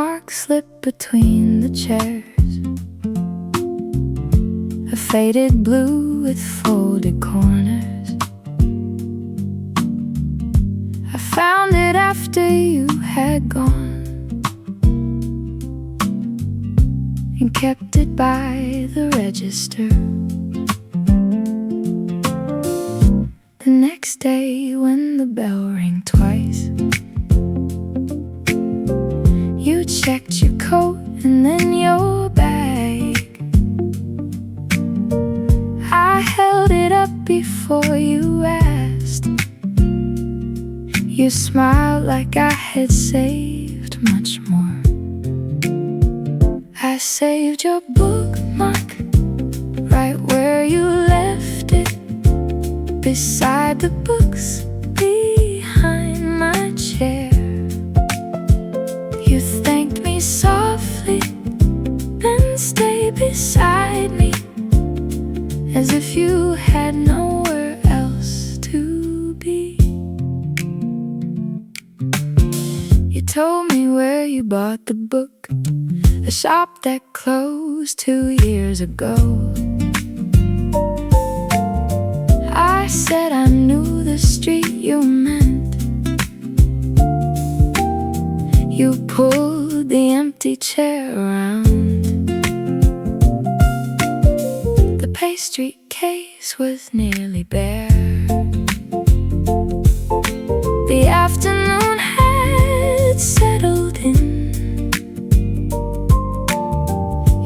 bookmark slipped between the chairs, a faded blue with folded corners. I found it after you had gone and kept it by the register. The next day when the bell rang twice, you checked your coat and then your bag. I held it up before you asked. You smiled like I had saved much more. I saved your bookmark right where you left it, beside the books behind my chair. You thanked me softly, then stayed beside me, as if you had nowhere else to be. You told me where you bought the book, a shop that closed 2 years ago. I said I knew the street you meant. You pulled the empty chair around. The pastry case was nearly bare. The afternoon had settled in.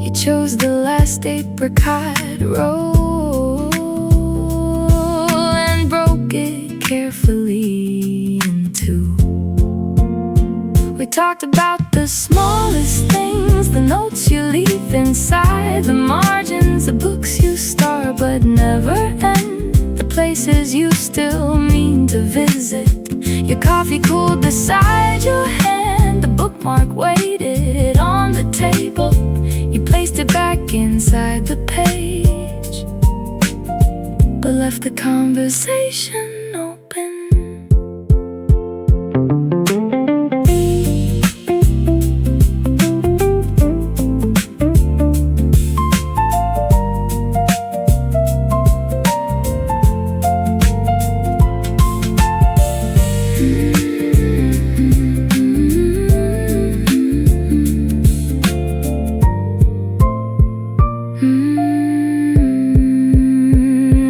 You chose the last apricot roll and broke it carefully in two. We talked about the smallest things, the notes you leave inside the margins, the books you start but never end, the places you still mean to visit. Your coffee cooled beside your hand, the bookmark waited on the table. You placed it back inside the page, but left the conversation open.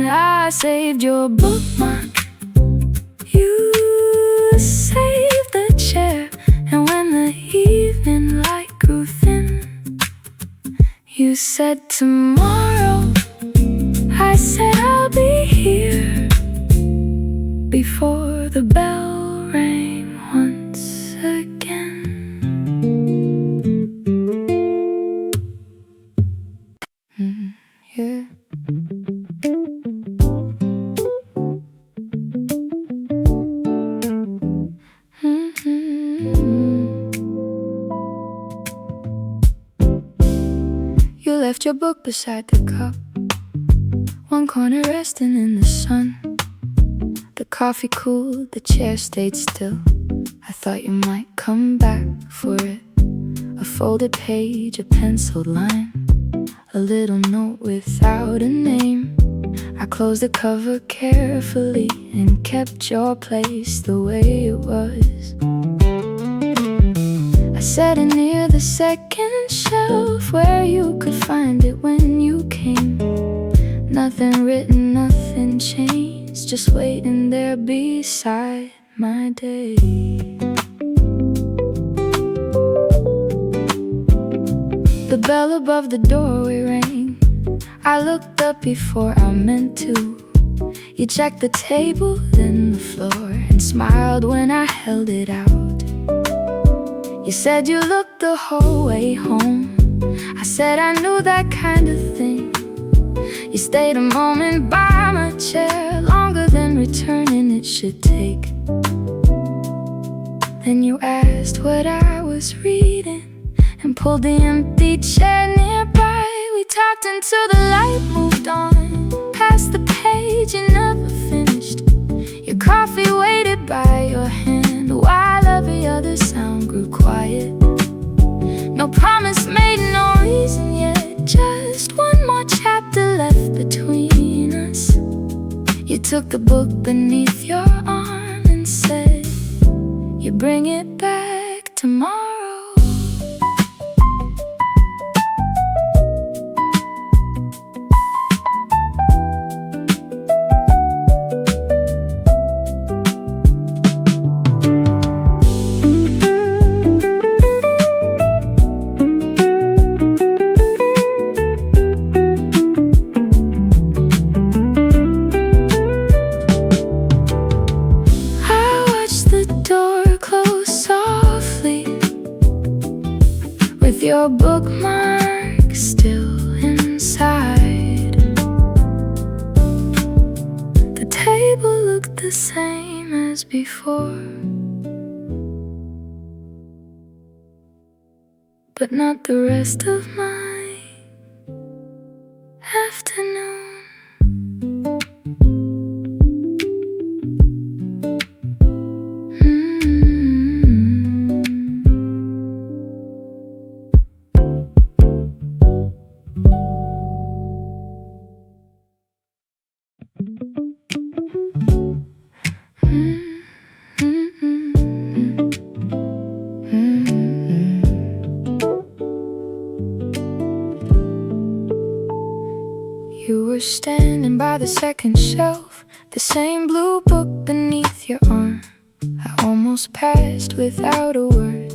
I saved your bookmark, you saved the chair, and when the evening light grew thin, you said tomorrow. I said I'll be here before the bell rang once again. Yeah. You left your book beside the cup, one corner resting in the sun. The coffee cooled, the chair stayed still. I thought you might come back for it. A folded page, a penciled line, a little note without a name. I closed the cover carefully and kept your place the way it was. I set it near the second shelf where you could find it when you came. Nothing written, nothing changed, just waiting there beside my day. The bell above the doorway rang. I looked up before I meant to. You checked the table, then the floor, and smiled when I held it out. You said you looked the whole way home. I said I knew that kind of thing. You stayed a moment by my chair, longer than returning it should take. Then you asked what I was reading and pulled the empty chair nearby. We talked until the light moved on, past the page you never finished. Your coffee waited by your hand while every other sound grew quiet. promise made no reason yet. Just one more chapter left between us. You took the book beneath your arm and said you bring it back tomorrow. Your bookmark still inside. The table looked the same as before, but not the rest of my afternoon. You were standing by the second shelf, the same blue book beneath your arm. I almost passed without a word.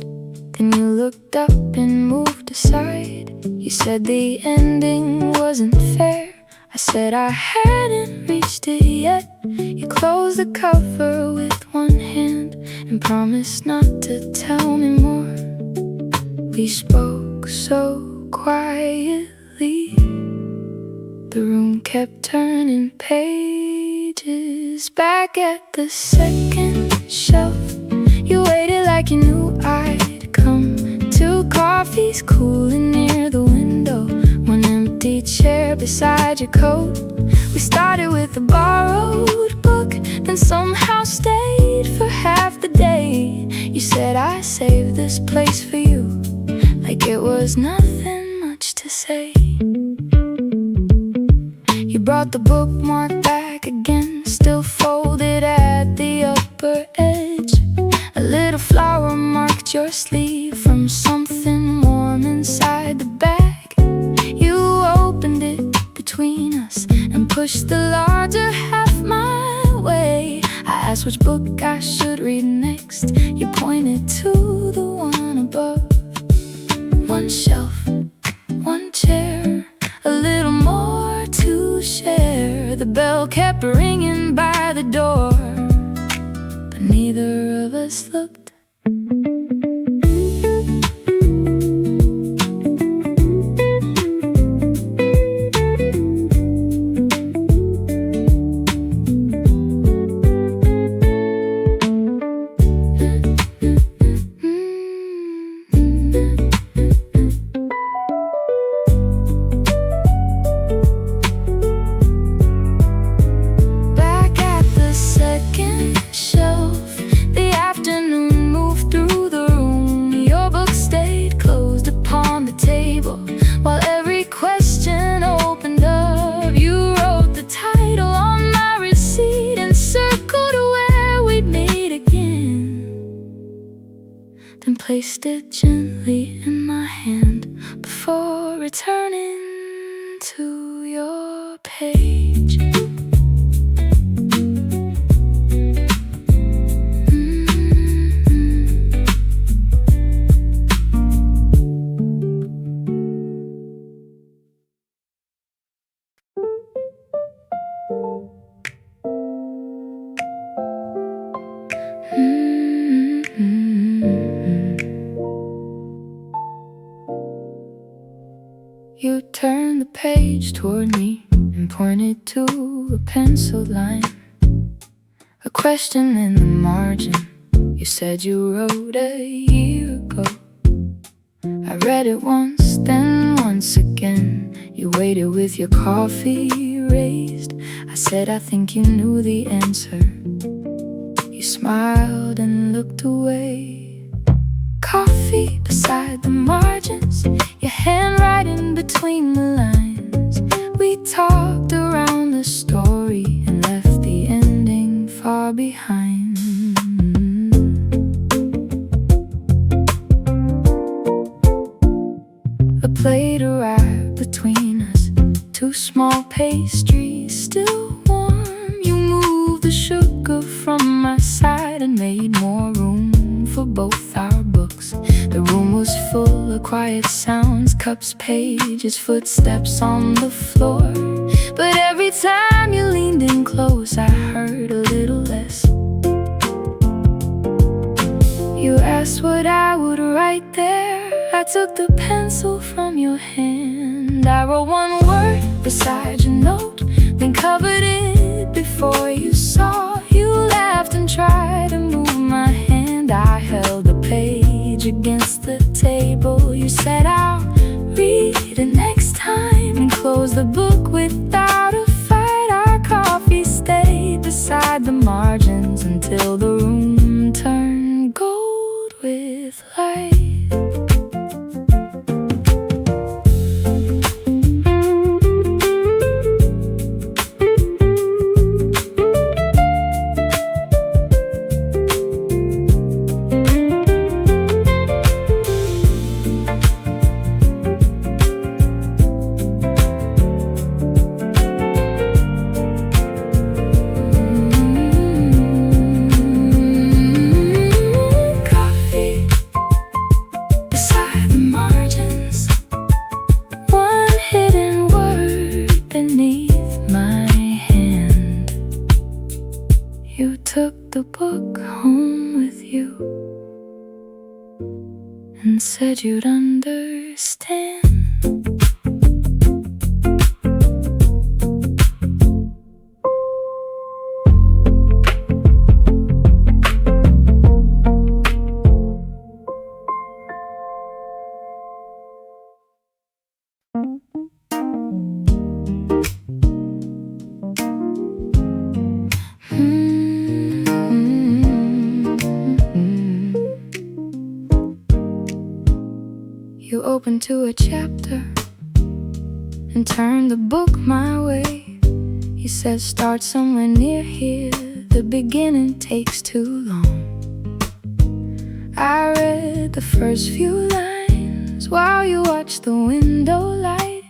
Then you looked up and moved aside. You said the ending wasn't fair. I said I hadn't reached it yet. You closed the cover with one hand and promised not to tell me more. We spoke so quietly, the room kept turning pages. Back at the second shelf, you waited like you knew I'd come. 2 coffees cooling near the window, one empty chair beside your coat. We started with a borrowed book, then somehow stayed for half the day. You said I saved this place for you, like it was nothing much to say. You brought the bookmark back again, still folded at the upper edge. A little flower marked your sleeve from something warm inside the bag. You opened it between us and pushed the larger half my way. I asked which book I should read next. You pointed to the one above. One shelf, one chair, a little more to share. The bell kept ringing by the door, but neither of us looked. Then placed it gently in my hand before returning to your page. You turned the page toward me and pointed to a penciled line, a question in the margin you said you wrote a year ago. I read it once, then once again. You waited with your coffee raised. I said I think you knew the answer. You smiled and looked away. Coffee beside the margins, plate arrived between us. Two small pastries still warm. You moved the sugar from my side and made more room for both our books. The room was full of quiet sounds, cups, pages, footsteps on the floor. But every time you leaned in close, I heard a little less. You asked what I would write there. I took the pencil from your hand. I wrote one word beside your note, then covered it before you saw. You laughed and tried to move my hand. I held the page against the table. You said I'll read it next time and close the book without a fight. Our coffee stayed beside the margins until the room turned gold with light. The book home with you and said you'd understand. You opened to a chapter and turned the book my way. You said start somewhere near here, the beginning takes too long. I read the first few lines while you watched the window light.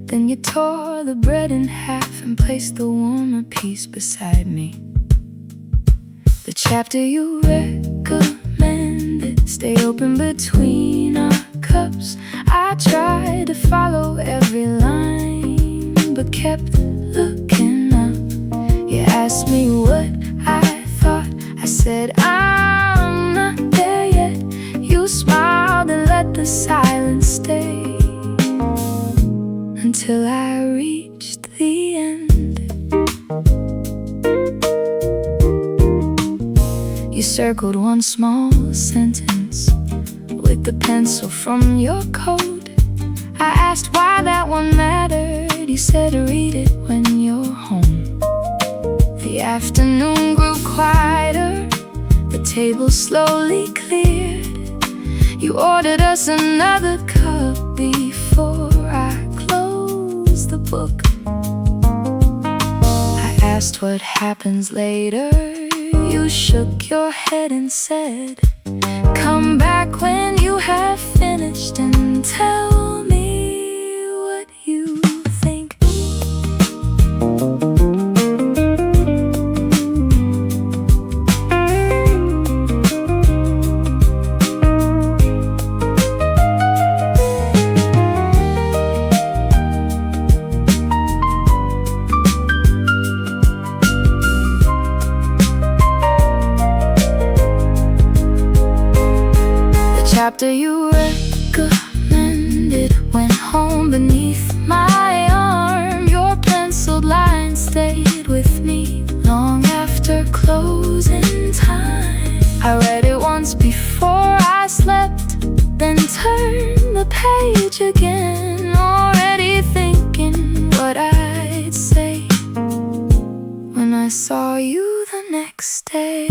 Then you tore the bread in half and placed the warmer piece beside me. The chapter you recommended stayed open between our cups. I tried to follow every line but kept looking up. You asked me what I thought. I said I'm not there yet. You smiled and let the silence stay until I reached the end. You circled one small sentence with the pencil from your coat. I asked why that one mattered. You said read it when you're home. The afternoon grew quieter. The table slowly cleared. You ordered us another cup before I closed the book. I asked what happens later. You shook your head and said, come back when you have finished and tell me what you think. Chapter you recommended went home beneath my arm. Your penciled line stayed with me long after closing time. I read it once before I slept, then turned the page again, already thinking what I'd say when I saw you the next day.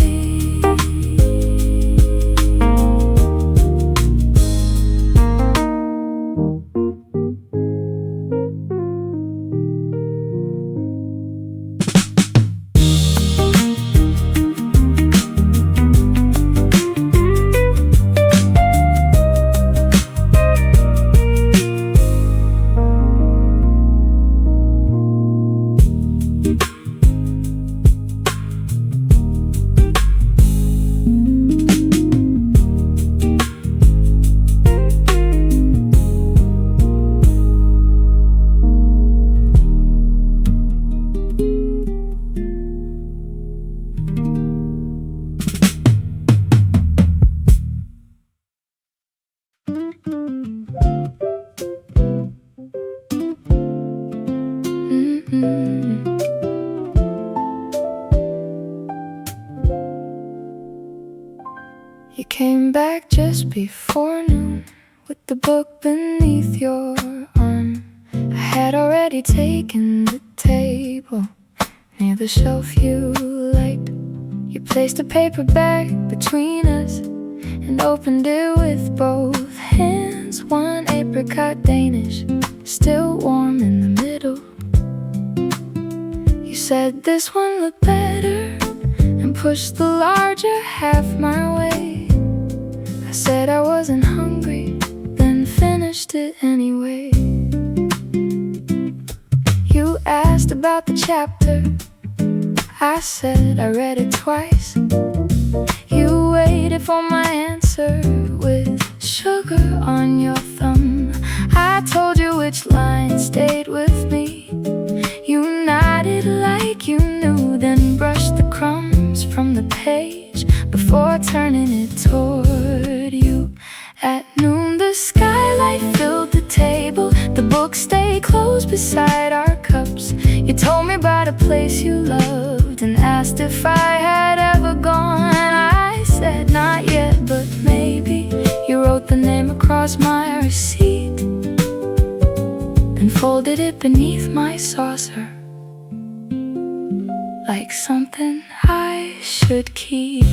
with the book beneath your arm. I had already taken the table near the shelf you liked. You placed a paper bag between us and opened it with both hands. One apricot Danish, still warm in the middle. You said this one looked better and pushed the larger half my way. I said I wasn't hungry, then finished it anyway. You asked about the chapter. I said I read it twice. You waited for my answer with sugar on your thumb. I told you which line stayed with me. You nodded like you knew, then brushed the crumbs from the page before turning it toward you. At noon the skylight filled the table. The books stayed close beside our cups. You told me about a place you loved and asked if I had ever gone. I said not yet, but maybe. You wrote the name across my receipt, then folded it beneath my saucer like something I should keep.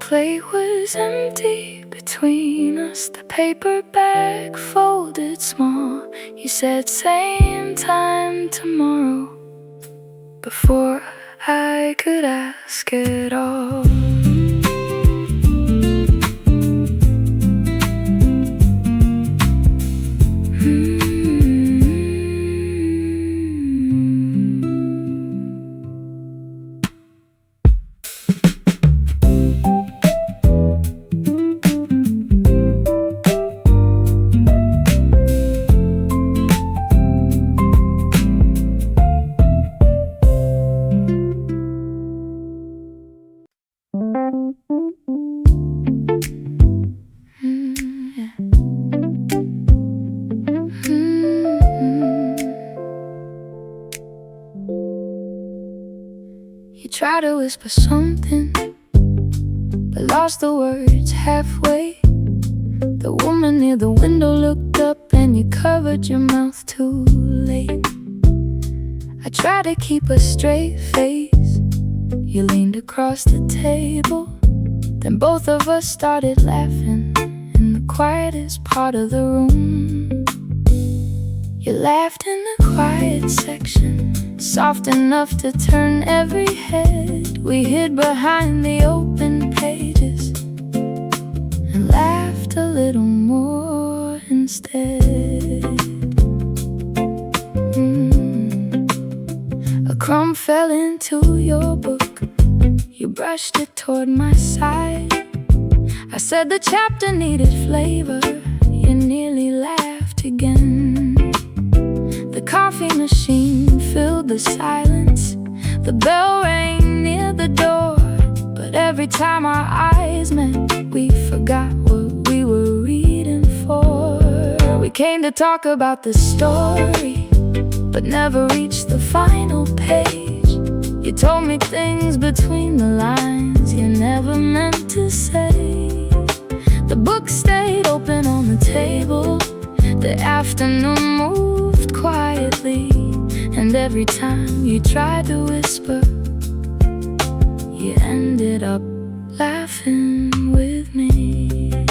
Plate was empty between us, the paper bag folded small. You said same time tomorrow before I could ask at all. Try to whisper something, but lost the words halfway. The woman near the window looked up and you covered your mouth too late. I tried to keep a straight face. You leaned across the table, then both of us started laughing in the quietest part of the room. You laughed in the quiet section, soft enough to turn every head. We hid behind the open pages and laughed a little more instead. A crumb fell into your book. You brushed it toward my side. I said the chapter needed flavor. You nearly laughed again. The coffee machine filled the silence. The bell rang near the door, but every time our eyes met, we forgot what we were reading for. We came to talk about the story, but never reached the final page. You told me things between the lines you never meant to say. The book stayed open on the table. The afternoon moved quietly, and every time you tried to whisper, you ended up laughing with me.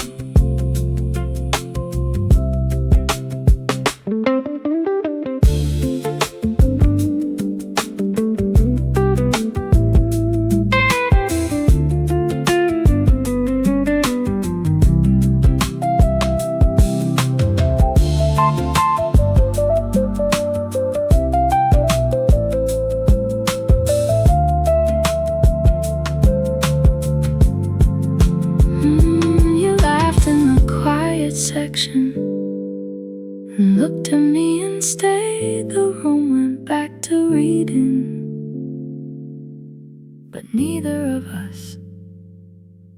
neither of us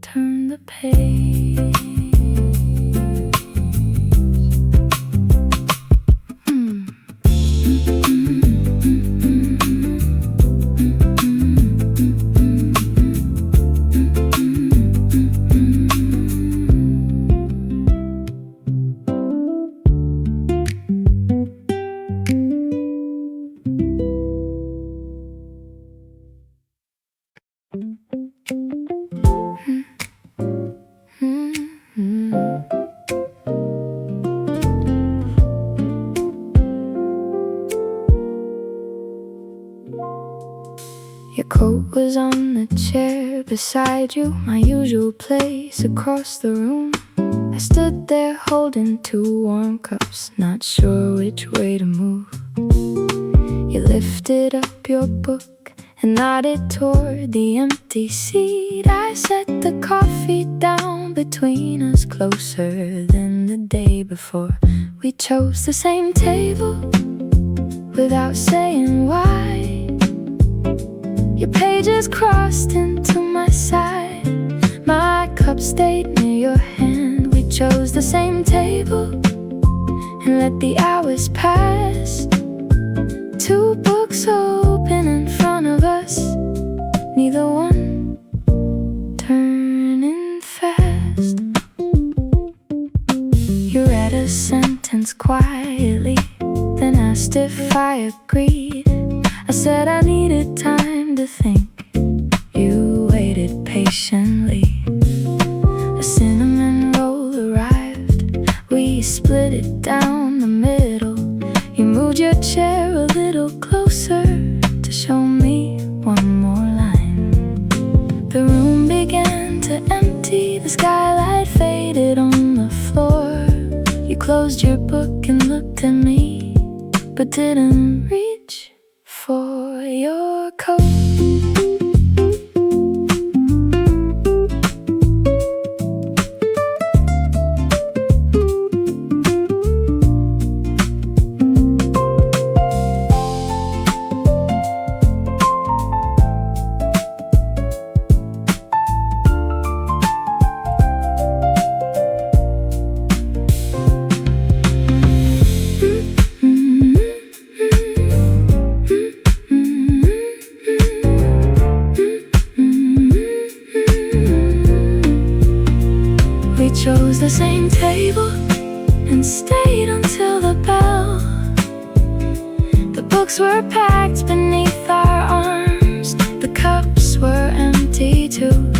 turn the page. Your coat was on the chair beside you, my usual place across the room. I stood there holding 2 warm cups, not sure which way to move. You lifted up your book and nodded toward the empty seat. I set the coffee down between us, closer than the day before. We chose the same table without saying why. Your pages crossed into my side. My cup stayed near your hand. We chose the same table and let the hours pass. 2 books open in front of us, neither one turning fast. You read a sentence quietly, then asked if I agreed. I said I needed time to think. You waited patiently. A cinnamon roll arrived. We split it down the middle. You moved your chair a little closer to show me one more line. The room began to empty. The skylight faded on the floor. You closed your book and looked at me, but didn't reach for your coat. Chose the same table and stayed until the bell. The books were packed beneath our arms. The cups were empty too.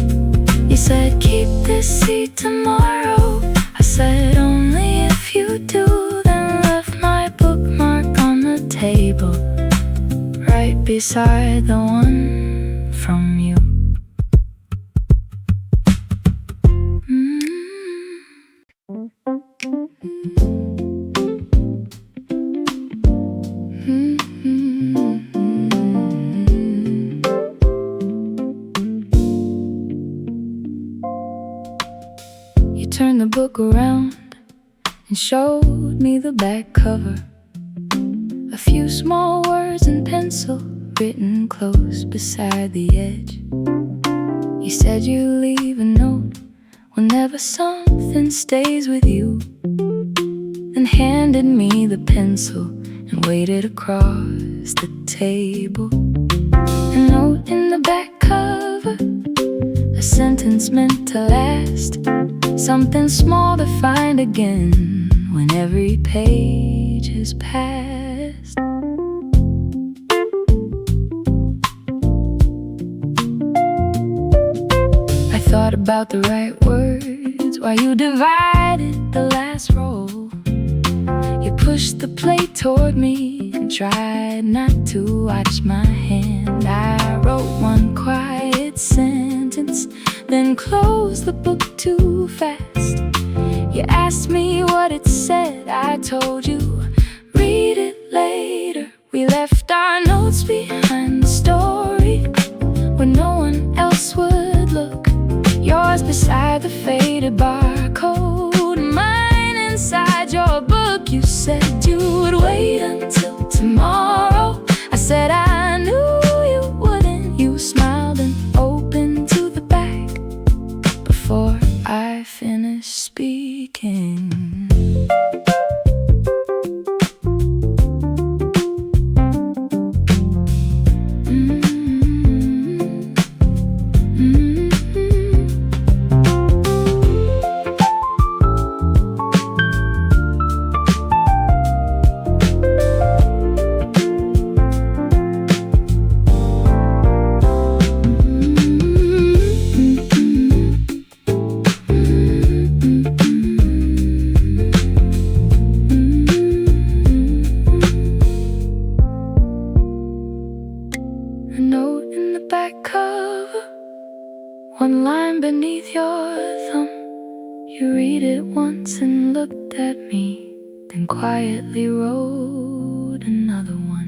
You said keep this seat tomorrow. I said only if you do. Then left my bookmark on the table, right beside the one from you. You turned the book around and showed me the back cover. A few small words in pencil written close beside the edge. You said you leave a note whenever something stays with you, then handed me the pencil and waited across the table. A note in the back cover, a sentence meant to last, something small to find again when every page has passed. I thought about the right words while you divided the last roll. You pushed the plate toward me and tried not to watch my hand. I wrote one quiet sentence, then closed the book too fast. You asked me what it said, I told you, read it later. We left our notes behind the story where no one else would look. Yours beside the faded barcode, mine inside your book. You said you would wait until tomorrow. I said I knew you wouldn't. You smiled and One line beneath your thumb. You read it once and looked at me, then quietly wrote another one.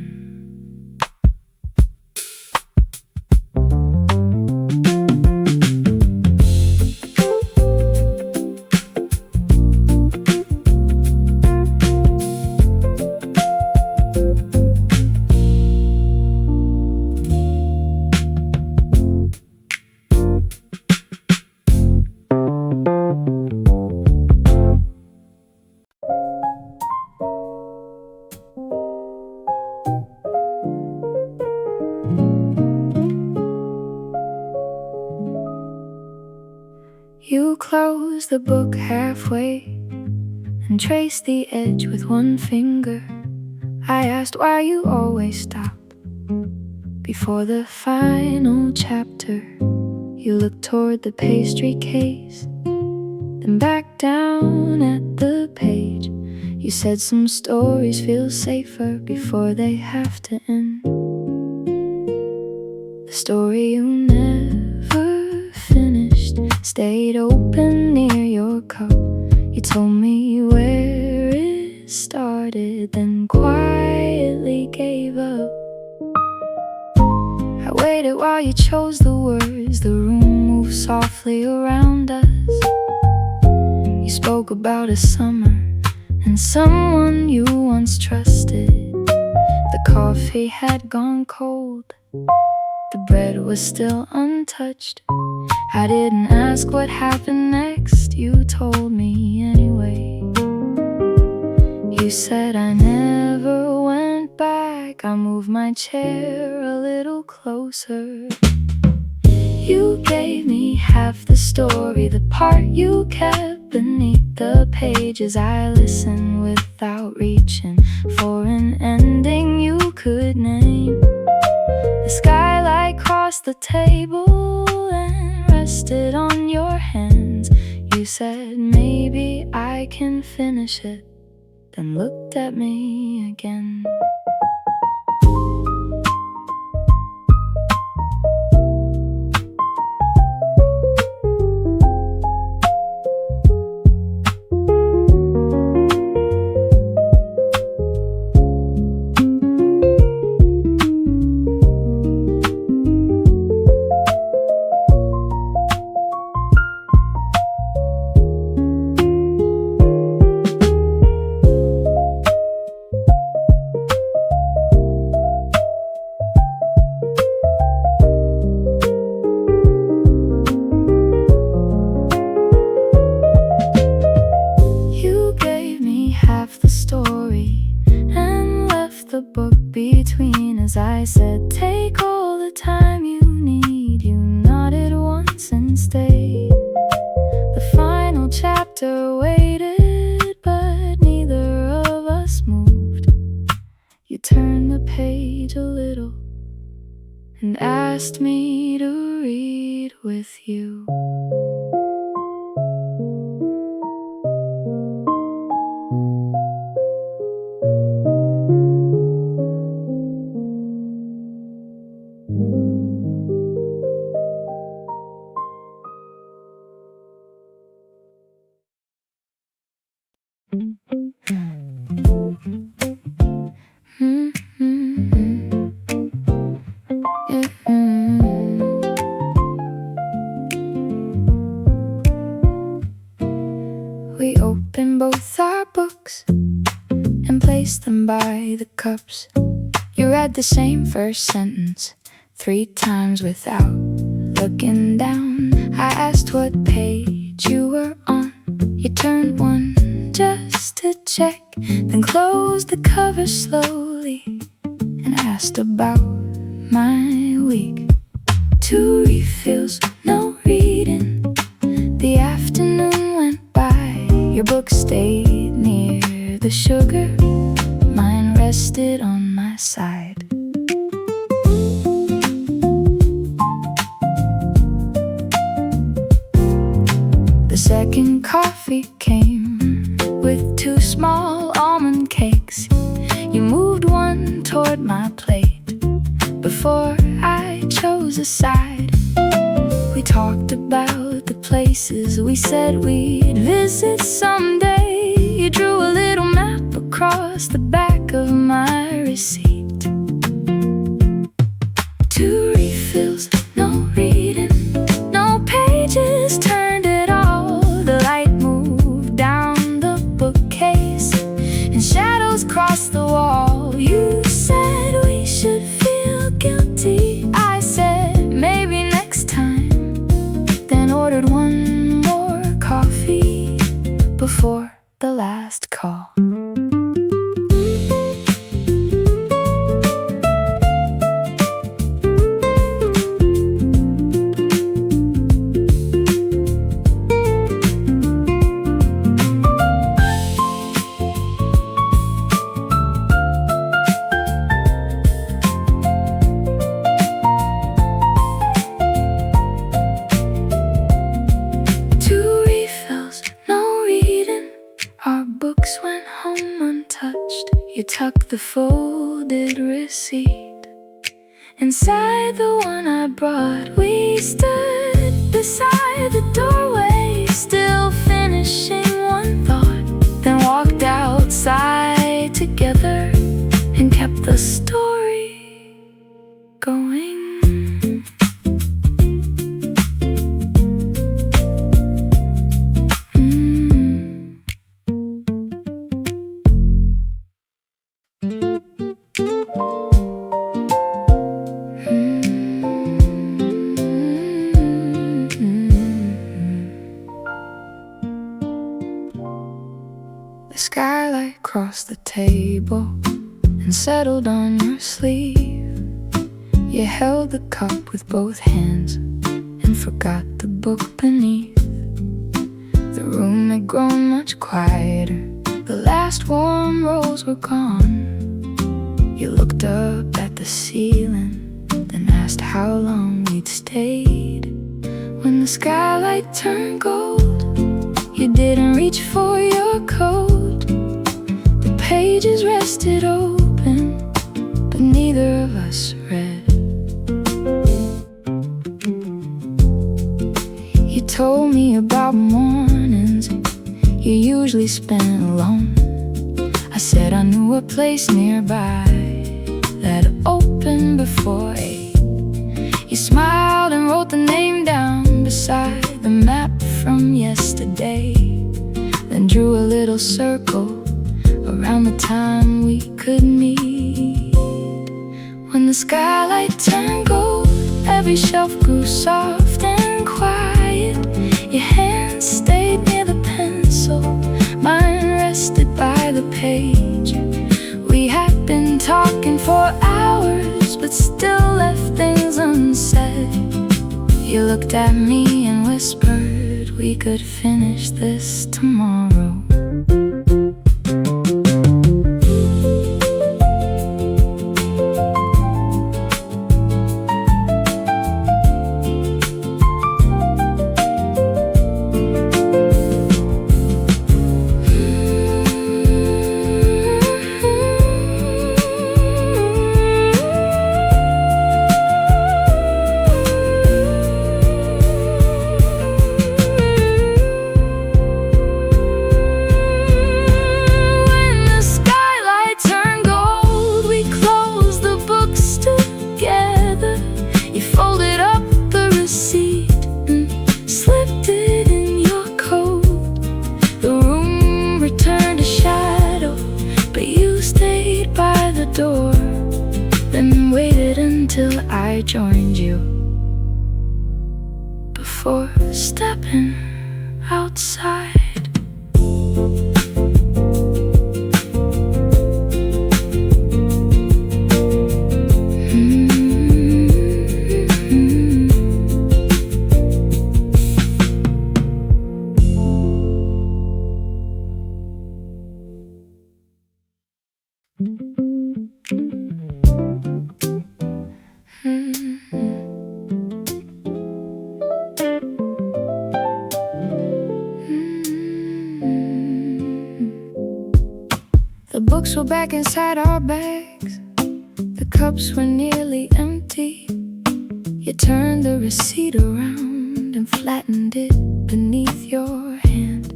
You close the book halfway and trace the edge with one finger. I asked why you always stop before the final chapter. You looked toward the pastry case, then back down at the page. You said some stories feel safer before they have to end. The story you never finished stayed open near your cup. You told me where it started, then quietly gave up. I waited while you chose the words. The room moved softly around us. You spoke about a summer and someone you once trusted. The coffee had gone cold, the bread was still untouched. I didn't ask what happened next, you told me anyway. You said I never went back. I moved my chair a little closer. You gave me half the story, the part you kept beneath the pages. I listened without reaching for an ending you could name. The skylight crossed the table and rested on your hands. You said maybe I can finish it, then looked at me again. I said, take all the time you need. You nodded once and stayed. The final chapter waited, but neither of us moved. You turned the page a little and asked me to read with you. We opened both our books and placed them by the cups. You read the same first sentence 3 times without looking down. I asked what page you were on. You turned one just to check, then closed the cover slowly and asked about my week. 2 refills, no reading. The afternoon went by. Your book stayed near the sugar. Mine rested on my side. The second coffee came with 2 small almond cakes. You moved one toward my plate before I chose a side. We We talked about the places we said we'd visit someday. You drew a little map across the back of my receipt. 2 refills, no reading, no pages turned at all. The light moved down the bookcase and shadows crossed the wall. You said we should feel guilty. I said maybe next time, then ordered 1 more coffee before the last call. You tucked the folded receipt inside the one I brought. We stood beside the doorway, still finishing one thought, then walked outside together and kept the story going. The skylight crossed the table and settled on your sleeve. You held the cup with both hands and forgot the book beneath. The room had grown much quieter. The last warm rolls were gone. You looked up at the ceiling, then asked how long we'd stayed. When the skylight turned gold, you didn't reach for your coat. The pages rested open, but neither of us read. You told me about mornings you usually spent alone. I said I knew a place nearby that opened before 8. You smiled and wrote the name down beside the map from yesterday, then drew a little circle around the time we could meet. When the skylight turned gold, every shelf grew soft and quiet. Your hands stayed near the pencil, mine rested by the page. We had been talking for hours, but still left things unsaid. You looked at me and whispered we could finish this tomorrow. Door, then waited until I joined you before stepping outside. The books were back inside our bags. The cups were nearly empty. You turned the receipt around and flattened it beneath your hand.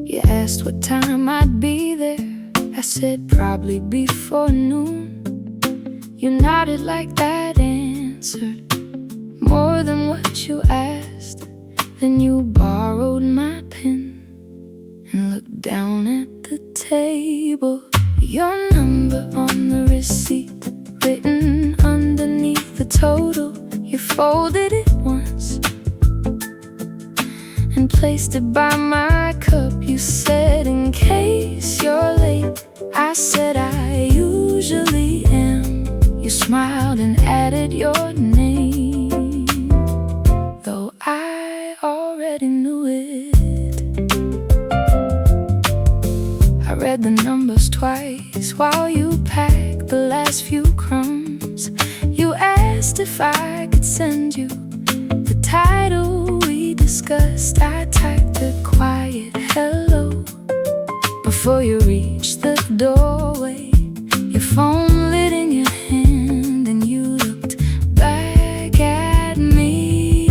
You asked what time I'd be there. I said probably before noon. You nodded like that answered more than what you asked. Then you borrowed my pen and looked down at the table. Your number on the receipt written underneath the total. You folded it once and placed it by my cup. You said, in case you're late. I said, I usually am. You smiled and added your name, though I already knew it. I read the numbers twice while you packed the last few crumbs. You asked if I could send you the title we discussed. I typed a quiet hello before you reached the doorway. Your phone lit in your hand and you looked back at me.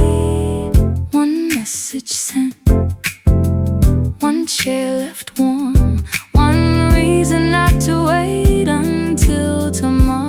One message sent, one chair left warm, one reason not to wait until tomorrow.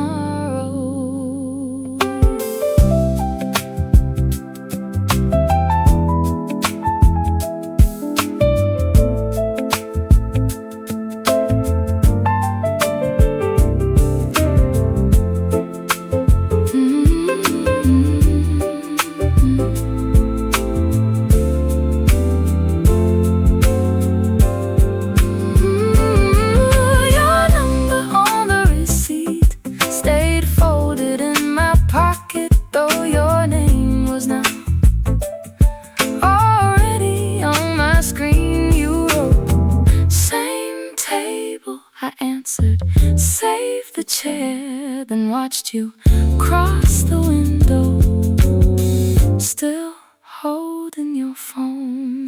Then watched you cross the window, still holding your phone.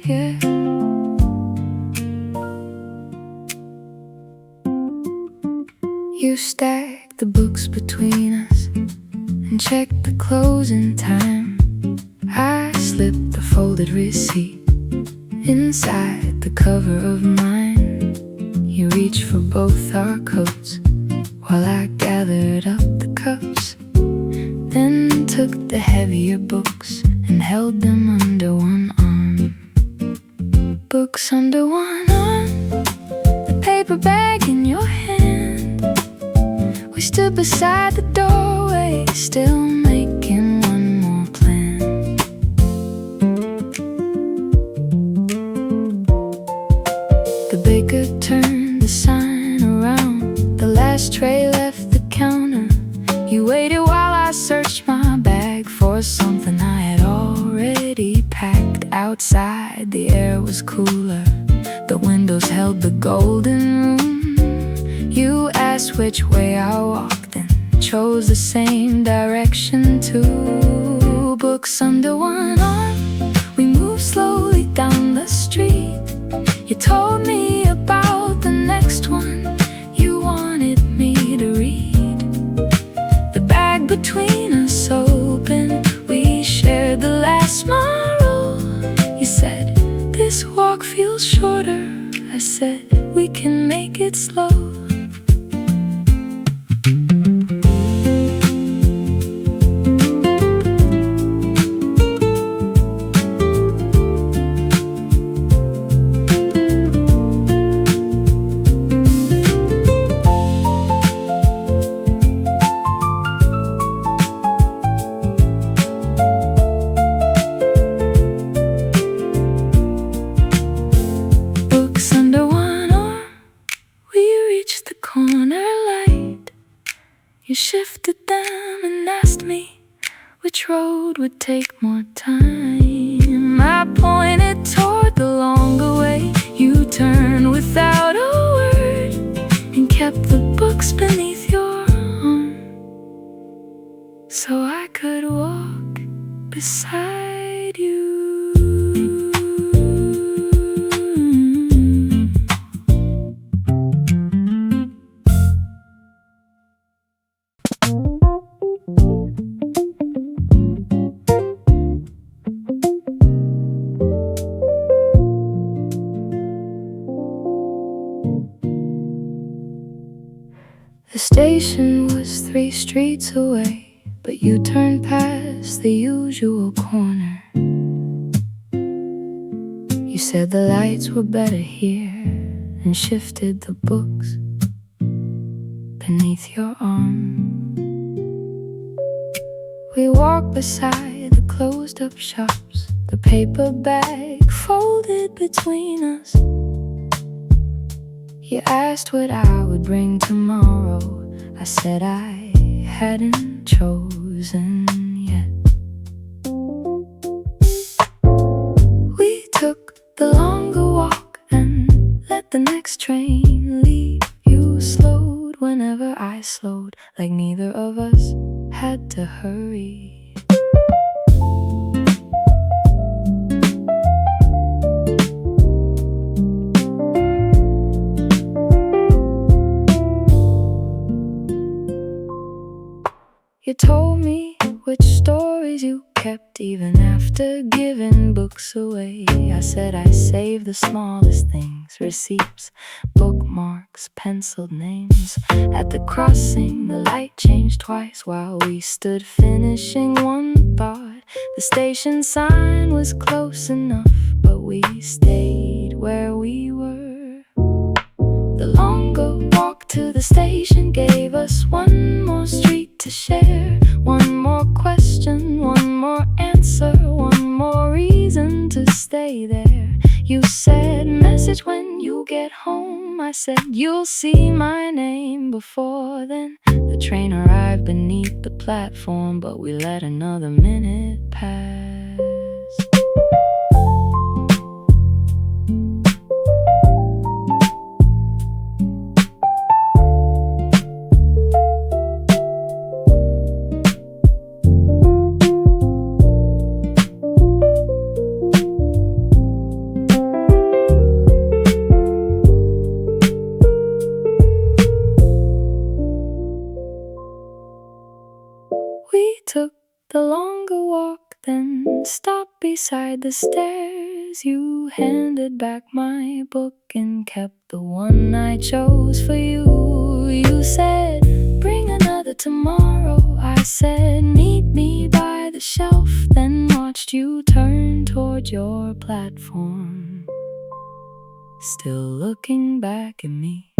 Yeah. You stacked the books between us and checked the closing time. I slipped the folded receipt inside the cover of mine. You reached for both our coats while I gathered up the cups, then took the heavier books and held them under one arm. Books under one arm, the paper bag in your hand. We stood beside the doorway, still making one more plan. The baker turned the sign around, the last tray left the counter. You waited while I searched my bag for something I had already packed. Outside, the air was cooler, the windows held the golden room. You asked which way I walked and chose the same direction too. Books under one arm, we moved slowly down the street. You told me about the next one you wanted me to read. The bag between us open, we shared the last moral. You said, this walk feels shorter. I said, we can make it slow. Would take more time. I pointed toward the longer way. You turned without a word and kept the books beneath your arm, so I could walk beside The station was 3 streets away, but you turned past the usual corner. You said the lights were better here and shifted the books beneath your arm. We walked beside the closed up shops, the paper bag folded between us. You asked what I would bring tomorrow. I said I hadn't chosen yet. We took the longer walk and let the next train leave. You slowed whenever I slowed, like neither of us had to hurry. You told me which stories you kept even after giving books away. I said I saved the smallest things, receipts, bookmarks, penciled names. At the crossing, the light changed twice while we stood finishing one thought. The station sign was close enough, but we stayed where we were. The longer walk to the station gave us one more street to share, one more question, one more answer, one more reason to stay there. You said, message when you get home. I said, you'll see my name before then. The train arrived beneath the platform, but we let another minute pass. Took the longer walk, then stopped beside the stairs. You handed back my book and kept the one I chose for you. You said, bring another tomorrow. I said, meet me by the shelf. Then watched you turn toward your platform, still looking back at me.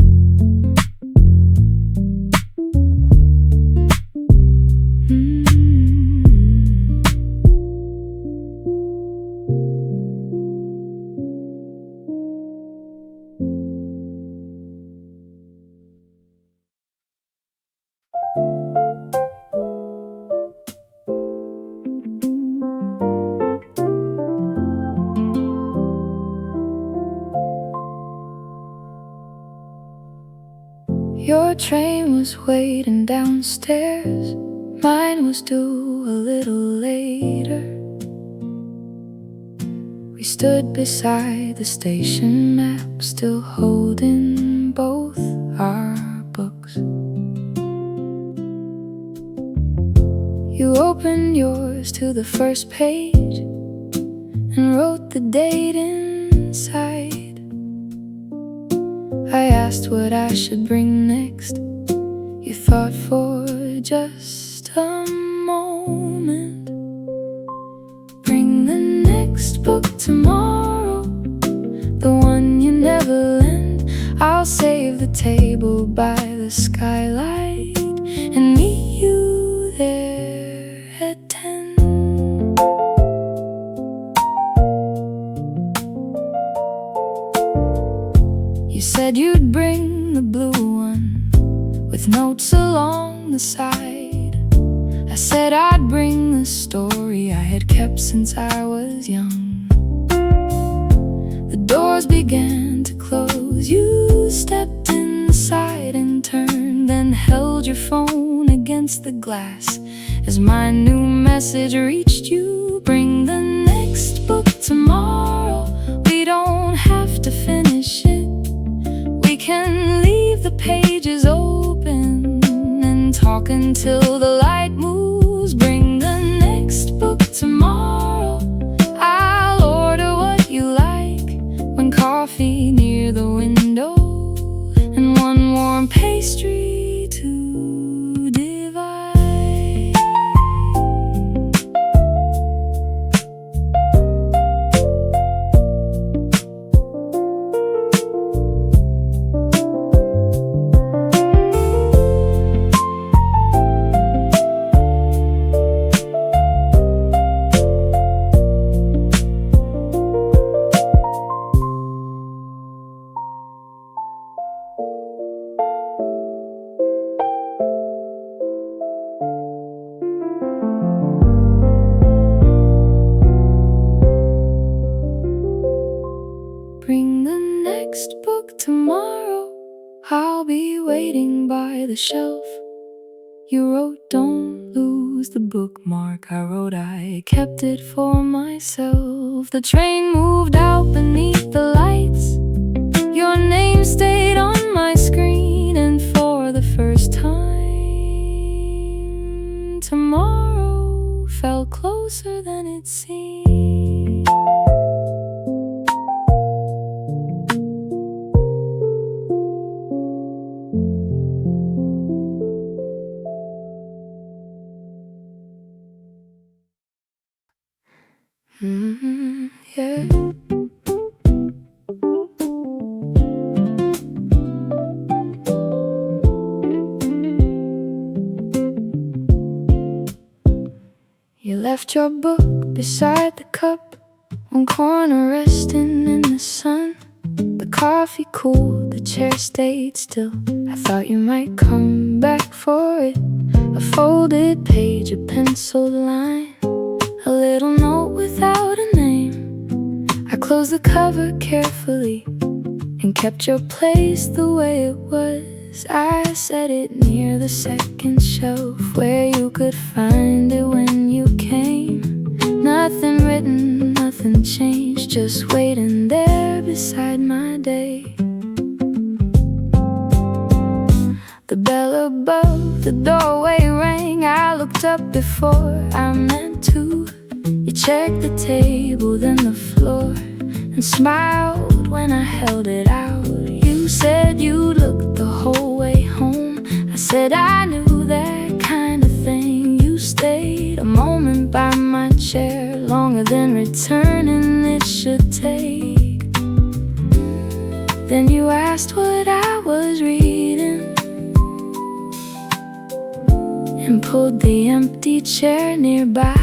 Your train was waiting downstairs. Mine was due a little later. We stood beside the station map, still holding both our books. You opened yours to the first page and wrote the date inside. I asked what I should bring next. You thought for just a moment. Bring the next book tomorrow, the one you never lend. I'll save the table by the skylight and meet you there at 10. You said you'd bring the blue one with notes along the side. I said I'd bring the story I had kept since I was young. The doors began to close. You stepped inside and turned, then held your phone against the glass as my new message reached you. Bring the next book tomorrow. We don't have to finish it. We can leave the pages open and talk until the light moves. Bring the next book tomorrow. I'll order what you like, when coffee near the window and one warm pastry too. the shelf. You wrote, don't lose the bookmark. I wrote, I kept it for myself. The train moved out beneath the lights. Your name stayed on my screen, and for the first time, tomorrow felt closer than it seemed. Yeah. You left your book beside the cup, one corner resting in the sun. The coffee cooled, the chair stayed still. I thought you might come back for it. A folded page, a penciled line, a little note without a name. I closed the cover carefully and kept your place the way it was. I set it near the second shelf where you could find it when you came. Nothing written, nothing changed, just waiting there beside my day. The bell above the doorway rang. I looked up before I meant to. You checked the table, then the floor, and smiled when I held it out. You said you looked the whole way home. I said I knew that kind of thing. You stayed a moment by my chair, longer than returning it should take. Then you asked what I was reading and pulled the empty chair nearby.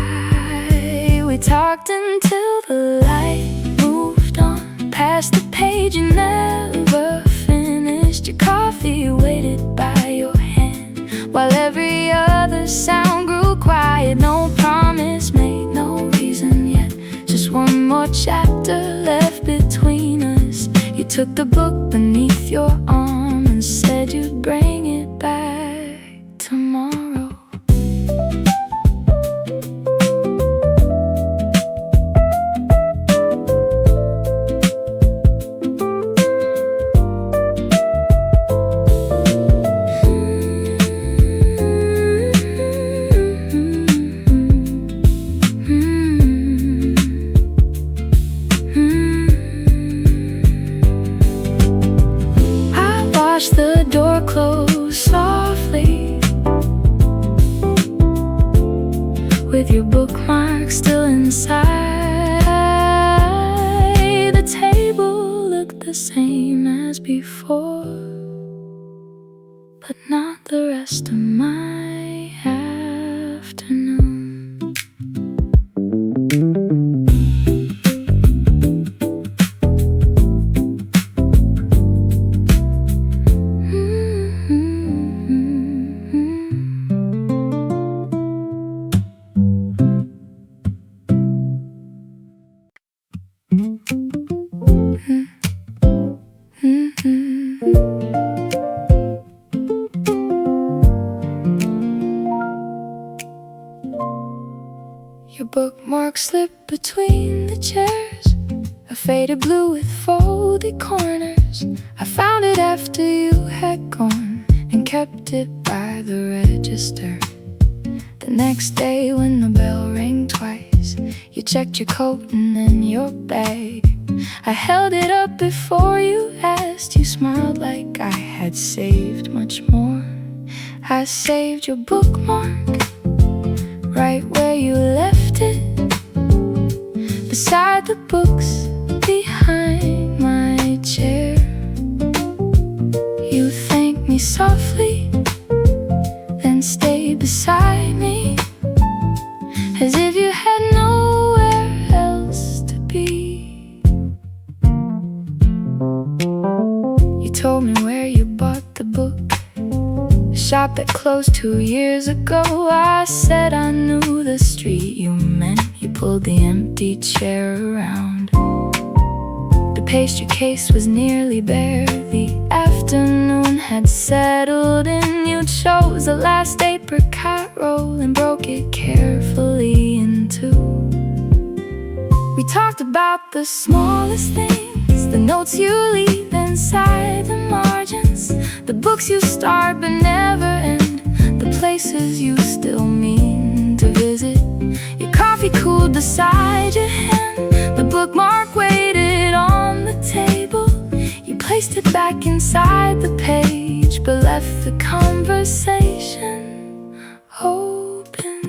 We talked until the light moved on past the page you never finished. Your coffee waited by your hand while every other sound grew quiet. No promise made, no reason yet, just one more chapter left between us. You took the book beneath your arm and said you'd bring it back tomorrow. The door closed softly, with your bookmark still inside. The table looked the same as before, but not the rest of my afternoon. Your bookmark slipped between the chairs, a faded blue with folded corners. I found it after you had gone and kept it by the register. The next day when the bell rang twice, you checked your coat and then your bag. I held it up before you asked. You smiled like I had saved much more. I saved your bookmark right where you left it, beside the books behind my chair. You thanked me softly, then stayed beside me, as if you had nowhere else to be. You told me where you bought the book, a shop that closed 2 years ago. I said I knew the street you meant. You pulled the empty chair around. The pastry case was nearly bare. The afternoon had settled in. You chose the last apricot roll and broke it carefully in two. We talked about the smallest things, the notes you leave inside the margins, the books you start but never end, the places you still mean to visit. Your coffee cooled beside your hand, the bookmark waited on the table. You placed it back inside the page but left the conversation open.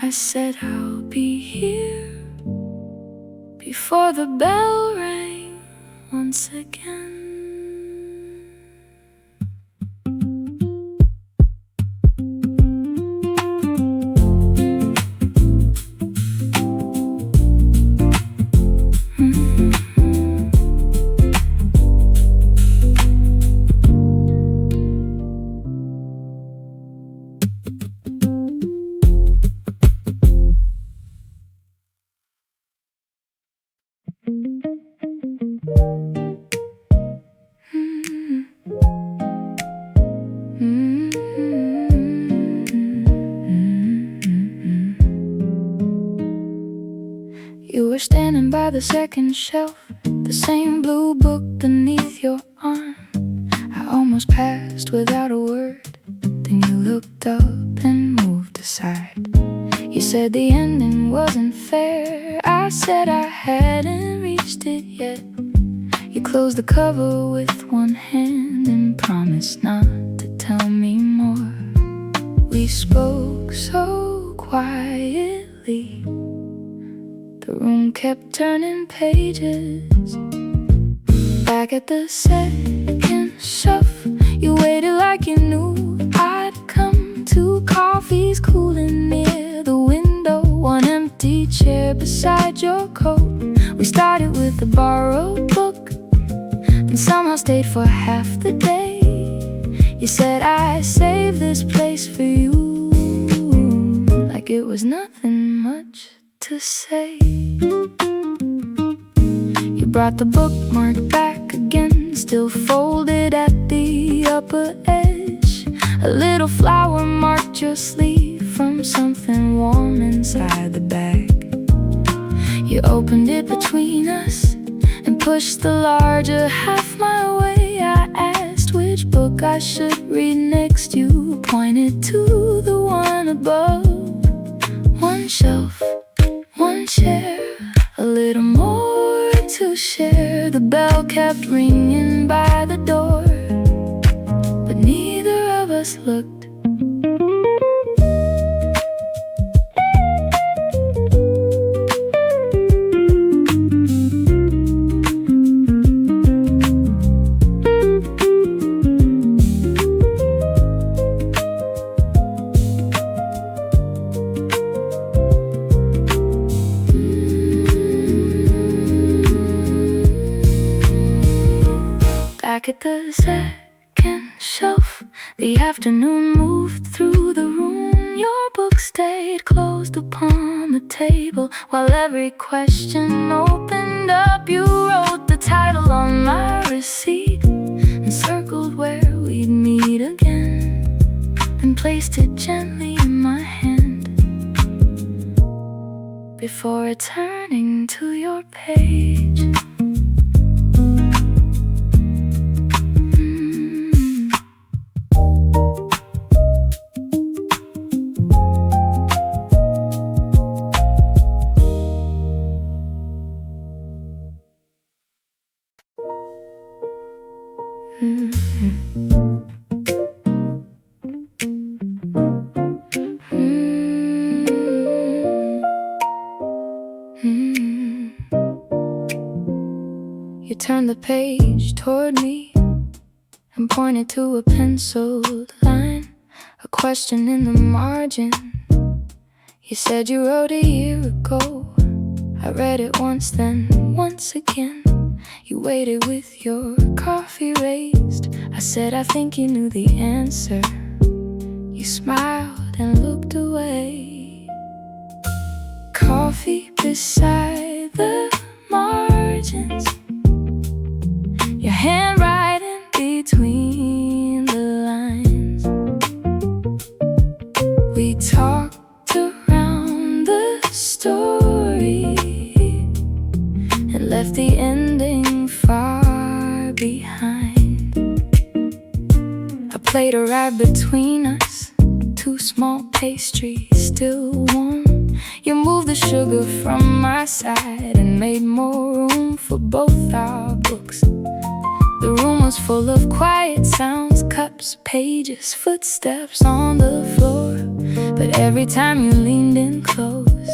I said I'll be here before the bell rang once again. You were standing by the second shelf, the same blue book beneath your arm. I almost passed without a word, then you looked up and moved aside. You said the ending wasn't fair. I said I hadn't reached it yet. You closed the cover with one hand and promised not to tell me more. We spoke so quietly, the room kept turning pages. Back at the second shelf, you waited like you knew I'd come. 2 coffees cooling near the window, one empty chair beside your coat. We started with a borrowed book and somehow stayed for half the day. You said I saved this place for you, like it was nothing much to say. You brought the bookmark back again, still folded at the upper edge. A little flower marked your sleeve from something warm inside the bag. You opened it between us and pushed the larger half my way. I asked which book I should read next. You pointed to the one above. One shelf, one chair, a little more to share. The bell kept ringing by the door, but neither of us looked. Back at the second shelf, the afternoon moved through the room. Your book stayed closed upon the table while every question opened up. You wrote the title on my receipt and circled where we'd meet again, then placed it gently in my hand before returning to your page. turned the page toward me and pointed to a penciled line, a question in the margin. You said you wrote a year ago. I read it once, then once again. You waited with your coffee raised. I said I think you knew the answer. You smiled and looked away. Coffee beside the margins, your handwriting between the lines. We talked around the story and left the ending far behind. A plate arrived between us, two small pastries still warm. You moved the sugar from my side and made more room for both our books. The room was full of quiet sounds, cups, pages, footsteps on the floor. But every time you leaned in close,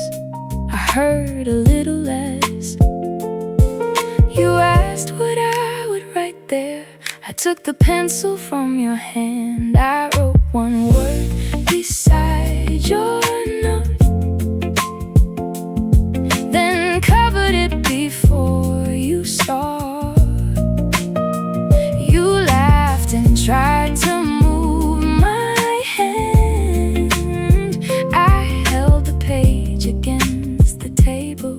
I heard a little less. You asked what I would write there. I took the pencil from your hand. I wrote one word beside your note, then covered it before you saw. You laughed and tried to move my hand. I held the page against the table.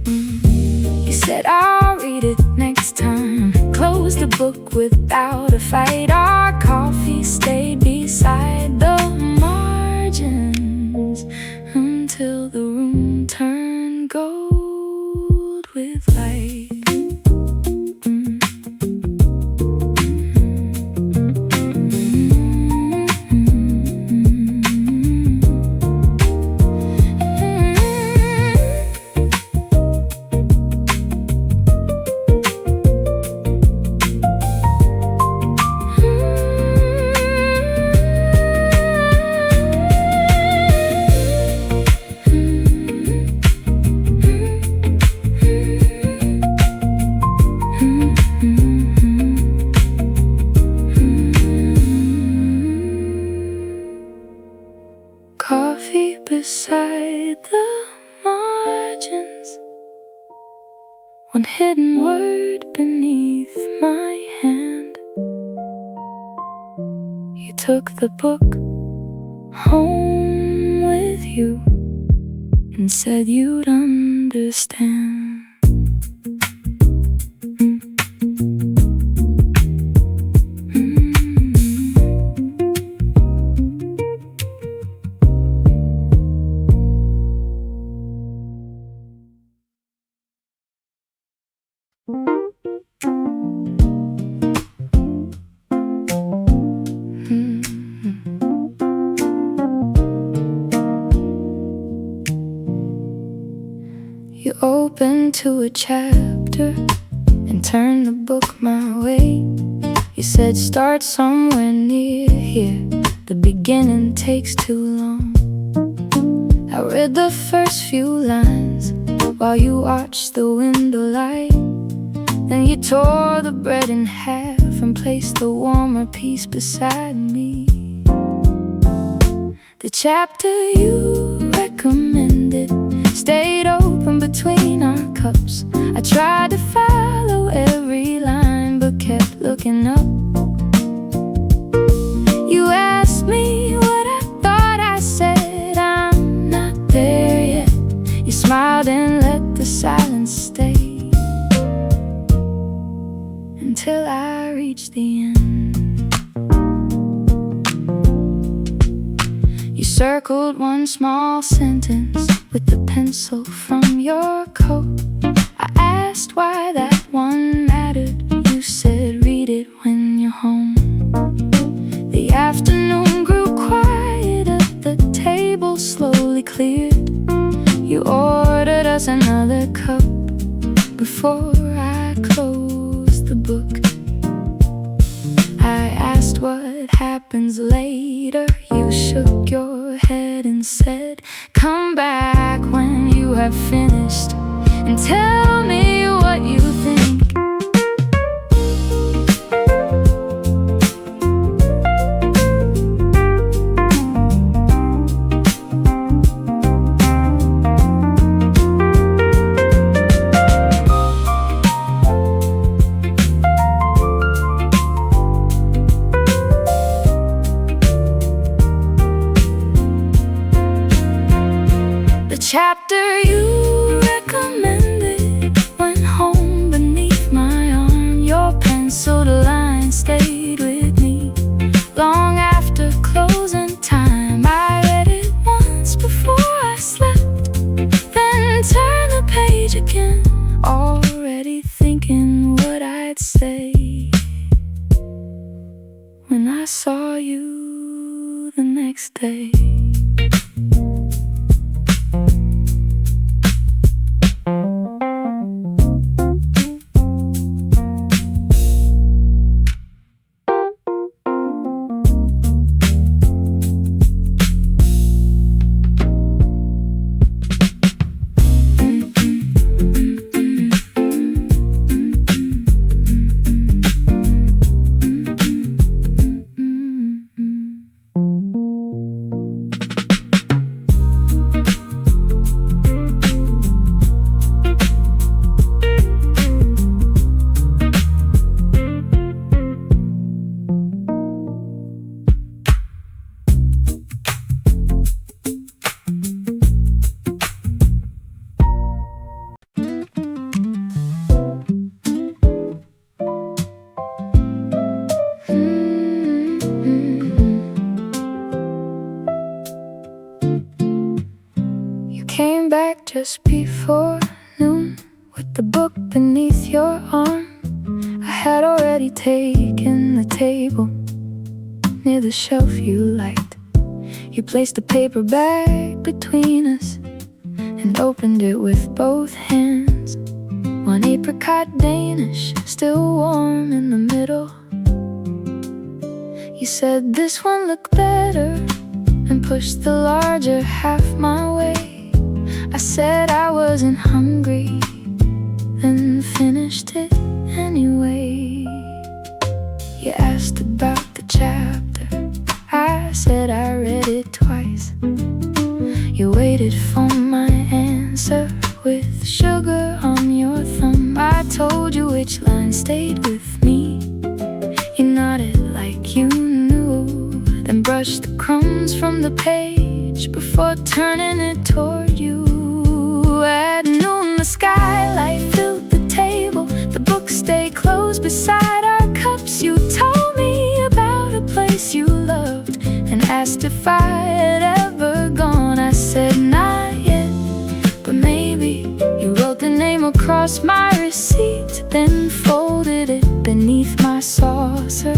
You said I'll read it next time. Closed the book without a fight. Our coffee stayed beside the margins until the room turned gold with light. Coffee beside the margins, one hidden word beneath my hand. You took the book home with you and said you'd understand. You opened to a chapter and turned the book my way. You said start somewhere near here, the beginning takes too long. I read the first few lines while you watched the window light. Then you tore the bread in half and placed the warmer piece beside me. The chapter you recommended stayed open between our cups. I tried to follow every line but kept looking up. You asked me what I thought. I said I'm not there yet. You smiled and let the silence stay until I reached the end. You circled one small sentence with the pencil from your coat. I asked why that one mattered. You said read it when you're home. The afternoon grew quiet at the table slowly cleared. You ordered us another cup before I closed the book. I asked what happens later. You shook your head and said, come back when you have finished and tell me what you think. chapter you recommended went home beneath my arm. Your penciled line stayed with me long after closing time. I read it once before I slept, then turned the page again, already thinking what I'd say when I saw you the next day. Came back just before noon with the book beneath your arm. I had already taken the table near the shelf you liked. You placed the paper bag between us and opened it with both hands. One apricot Danish still warm in the middle. You said this one looked better and pushed the larger half my way. I said I wasn't hungry, then finished it anyway. You asked about the chapter, I said I read it twice. You waited for my answer with sugar on your thumb. I told you which line stayed with me. You nodded like you knew, then brushed the crumbs from the page before turning it toward you. At noon the skylight filled the table. The books stayed closed beside our cups. You told me about a place you loved and asked if I had ever gone. I said not yet, but maybe. You wrote the name across my receipt, then folded it beneath my saucer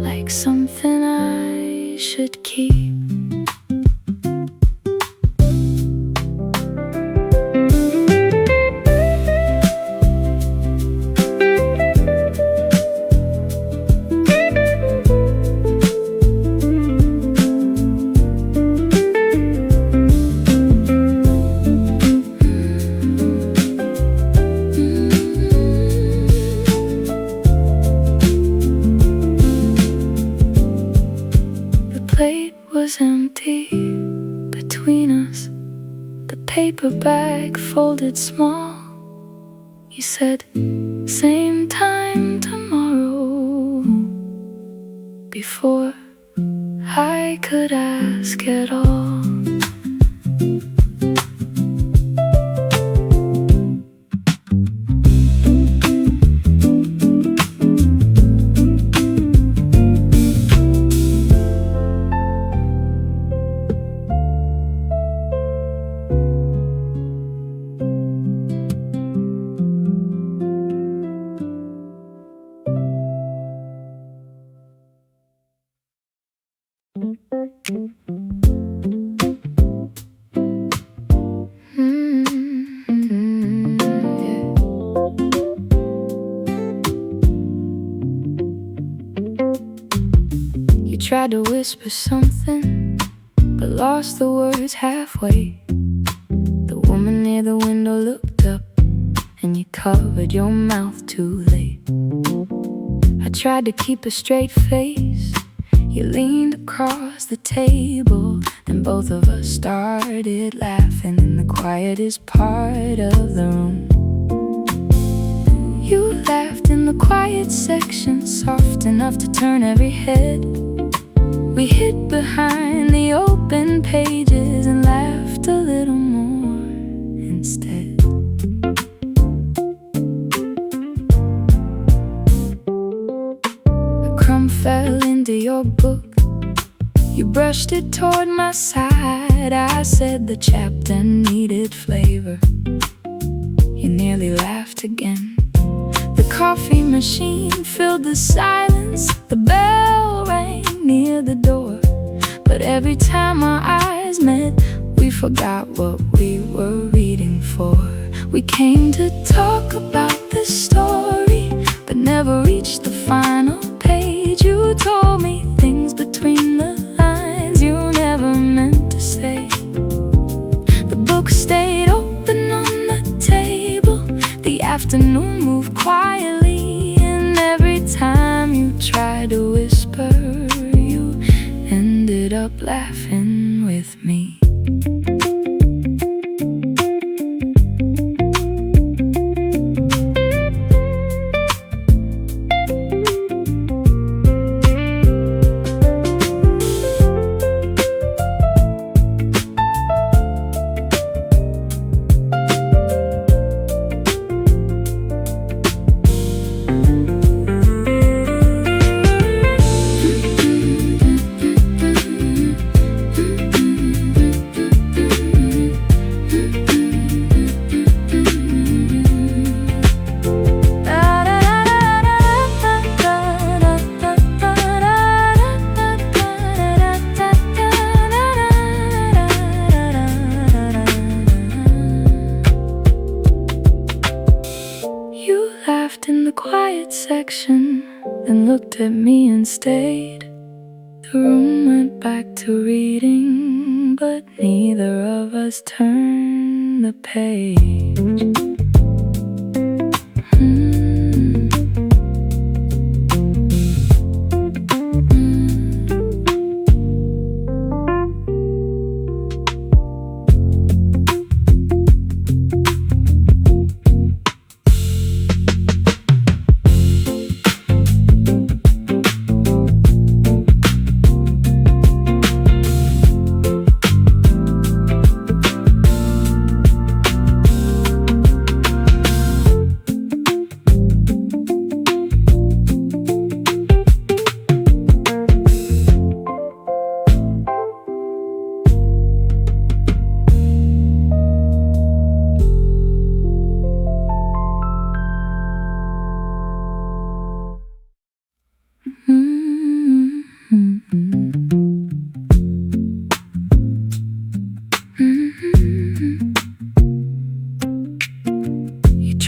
like something I should keep. Empty between us, the paper bag folded small. You said, same time tomorrow, before I could ask at all. You tried to whisper something, but lost the words halfway. The woman near the window looked up, and you covered your mouth too late. I tried to keep a straight face. You leaned across the table, and both of us started laughing in the quietest part of the room. You laughed in the quiet section, soft enough to turn every head. We hid behind the open pages and laughed a little more. You brushed it toward my side. I said the chapter needed flavor. You nearly laughed again. The coffee machine filled the silence. The bell rang near the door. But every time our eyes met, we forgot what we were reading for. We came to talk about this story, but never reached the final page. You told me things between the lines you never meant to say. The book stayed open on the table. The afternoon moved quietly, and every time you tried to whisper, you ended up laughing with me. Then looked at me and stayed. The room went back to reading, but neither of us turned the page.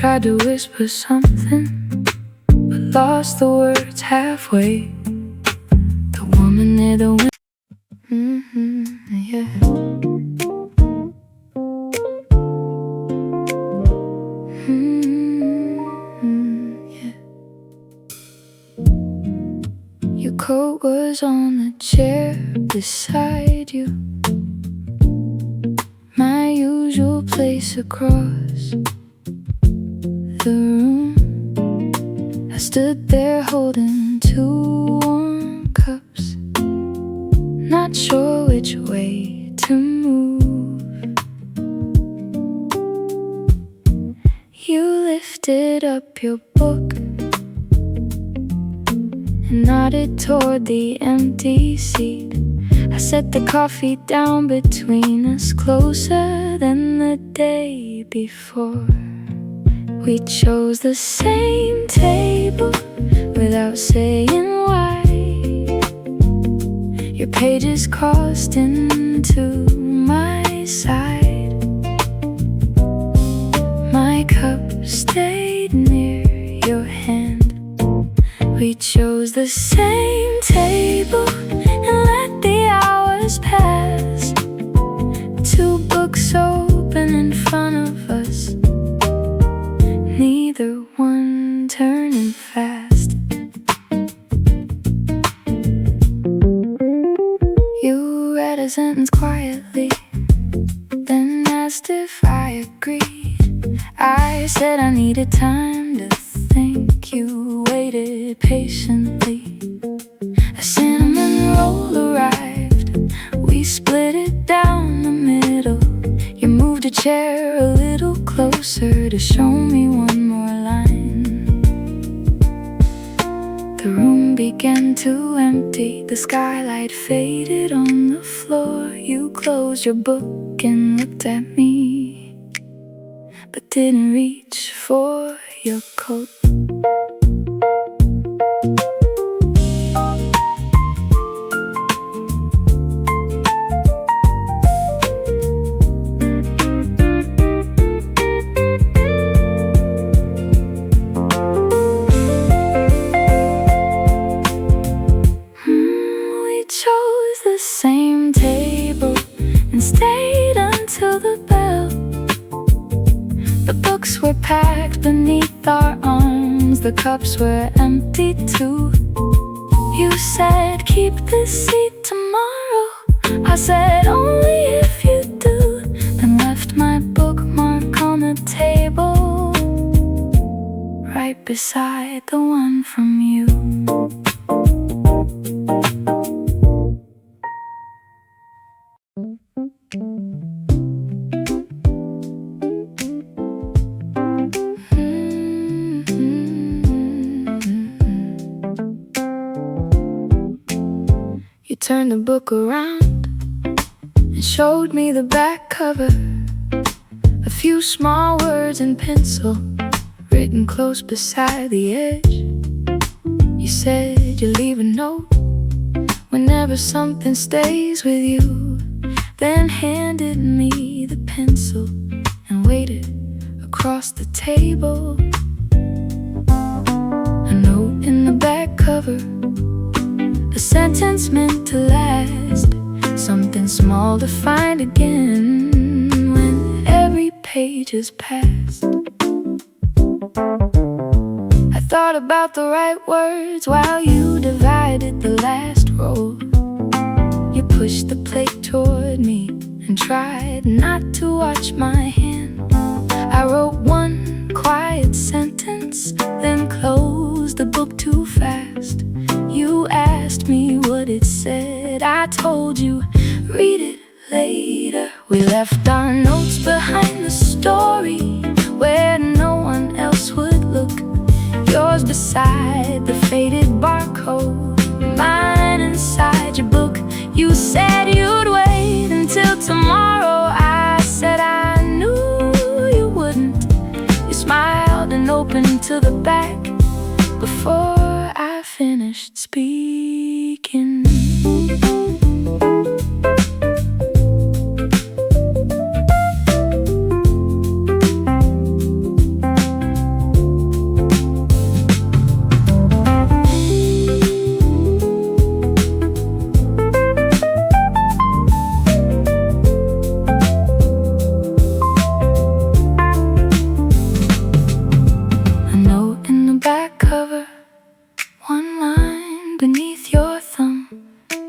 Tried to whisper something, but lost the words halfway. The woman near the window. Yeah. Yeah. Your coat was on the chair beside you. My usual place across the room. I stood there holding 2 warm cups, not sure which way to move. You lifted up your book and nodded toward the empty seat. I set the coffee down between us, closer than the day before. We chose the same table without saying why. Your pages crossed into my side. My cup stayed near your hand. We chose the same table and let the hours pass. 2 books open in front of us, neither one turning fast. You read a sentence quietly, then asked if I agreed. I said I needed time to think. You waited patiently. A cinnamon roll arrived. We split it down the middle. You moved a chair a little closer to show me one more line. The room became began to empty. The skylight faded on the floor. You closed your book and looked at me, but didn't reach for your coat. Same table and stayed until the bell. The books were packed beneath our arms. The cups were empty too. You said keep this seat tomorrow. I said only if you do, and left my bookmark on the table right beside the one from you. You turned the book around and showed me the back cover. A few small words in pencil written close beside the edge. You said you'd leave a note whenever something stays with you, then handed me the pencil and waited across the table. A note in the back cover, a sentence meant to last, something small to find again when every page is past. I thought about the right words while you divided the last roll. You pushed the plate toward me and tried not to watch my hand. I wrote one quiet sentence, then closed the book too fast. You asked me what it said. I told you, read it later. We left our notes behind the story where no one else would look. Yours beside the faded barcode, mine inside your book. You said you'd wait until tomorrow. I said I knew you wouldn't. You smiled and opened to the back before I finished speaking.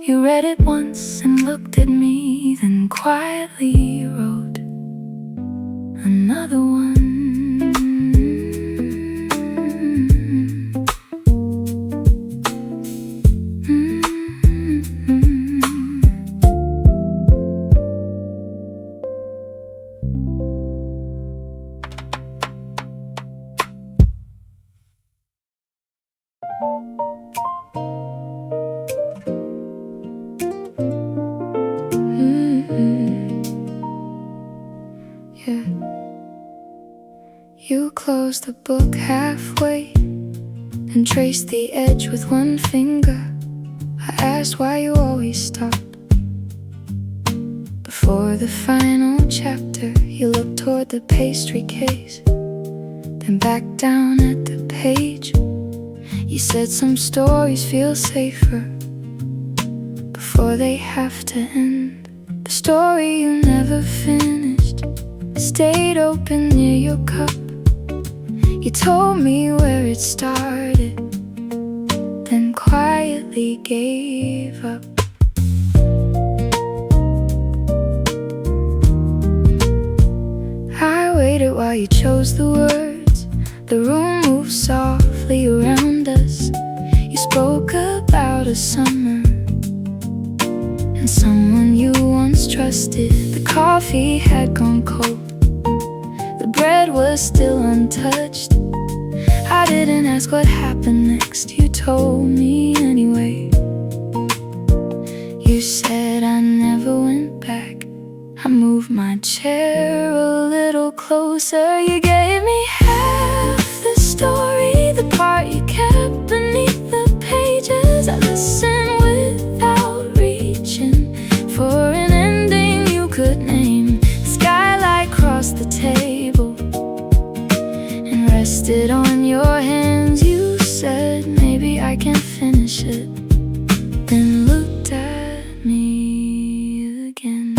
You read it once and looked at me, then quietly wrote another one. You closed the book halfway and traced the edge with one finger. I asked why you always stopped before the final chapter. You looked toward the pastry case, then back down at the page. You said some stories feel safer before they have to end. The story you never finished stayed open near your cup. You told me where it started, then quietly gave up. I waited while you chose the words. The room moved softly around us. You spoke about a summer and someone you once trusted. The coffee had gone cold, the bread was still untouched. I didn't ask what happened next, you told me anyway. You said I never went back. I moved my chair a little closer. You gave me half the story, the part you kept beneath the pages. I listened without reaching for an ending you could name. Skylight crossed the table and rested on your hands. You said maybe I can finish it, then looked at me again.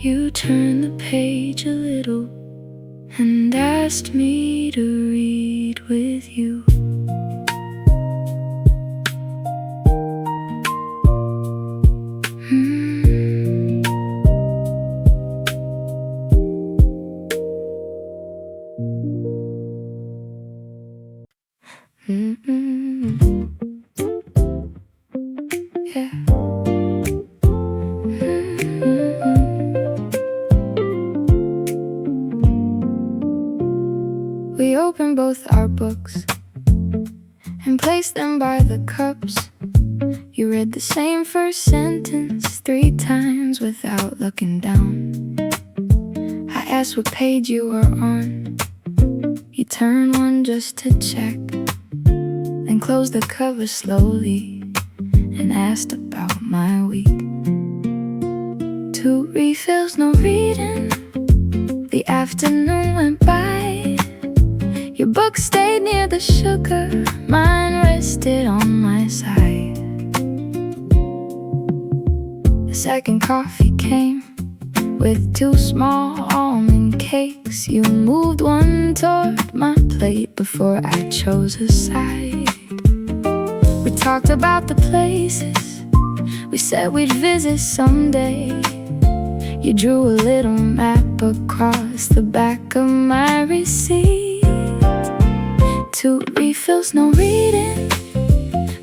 You turned the page a little and asked me to read with you. Yeah. We opened both our books and placed them by the cups. You read the same first sentence 3 times without looking down. I asked what page you were on. You turned one just to check, then closed the cover slowly and asked about my week. 2 refills, no reading. The afternoon went by. Your book stayed near the sugar, mine rested on my side. The second coffee came with 2 small almond cakes. You moved one toward my plate before I chose a side. We talked about the places we said we'd visit someday. You drew a little map across the back of my receipt. 2 refills, no reading,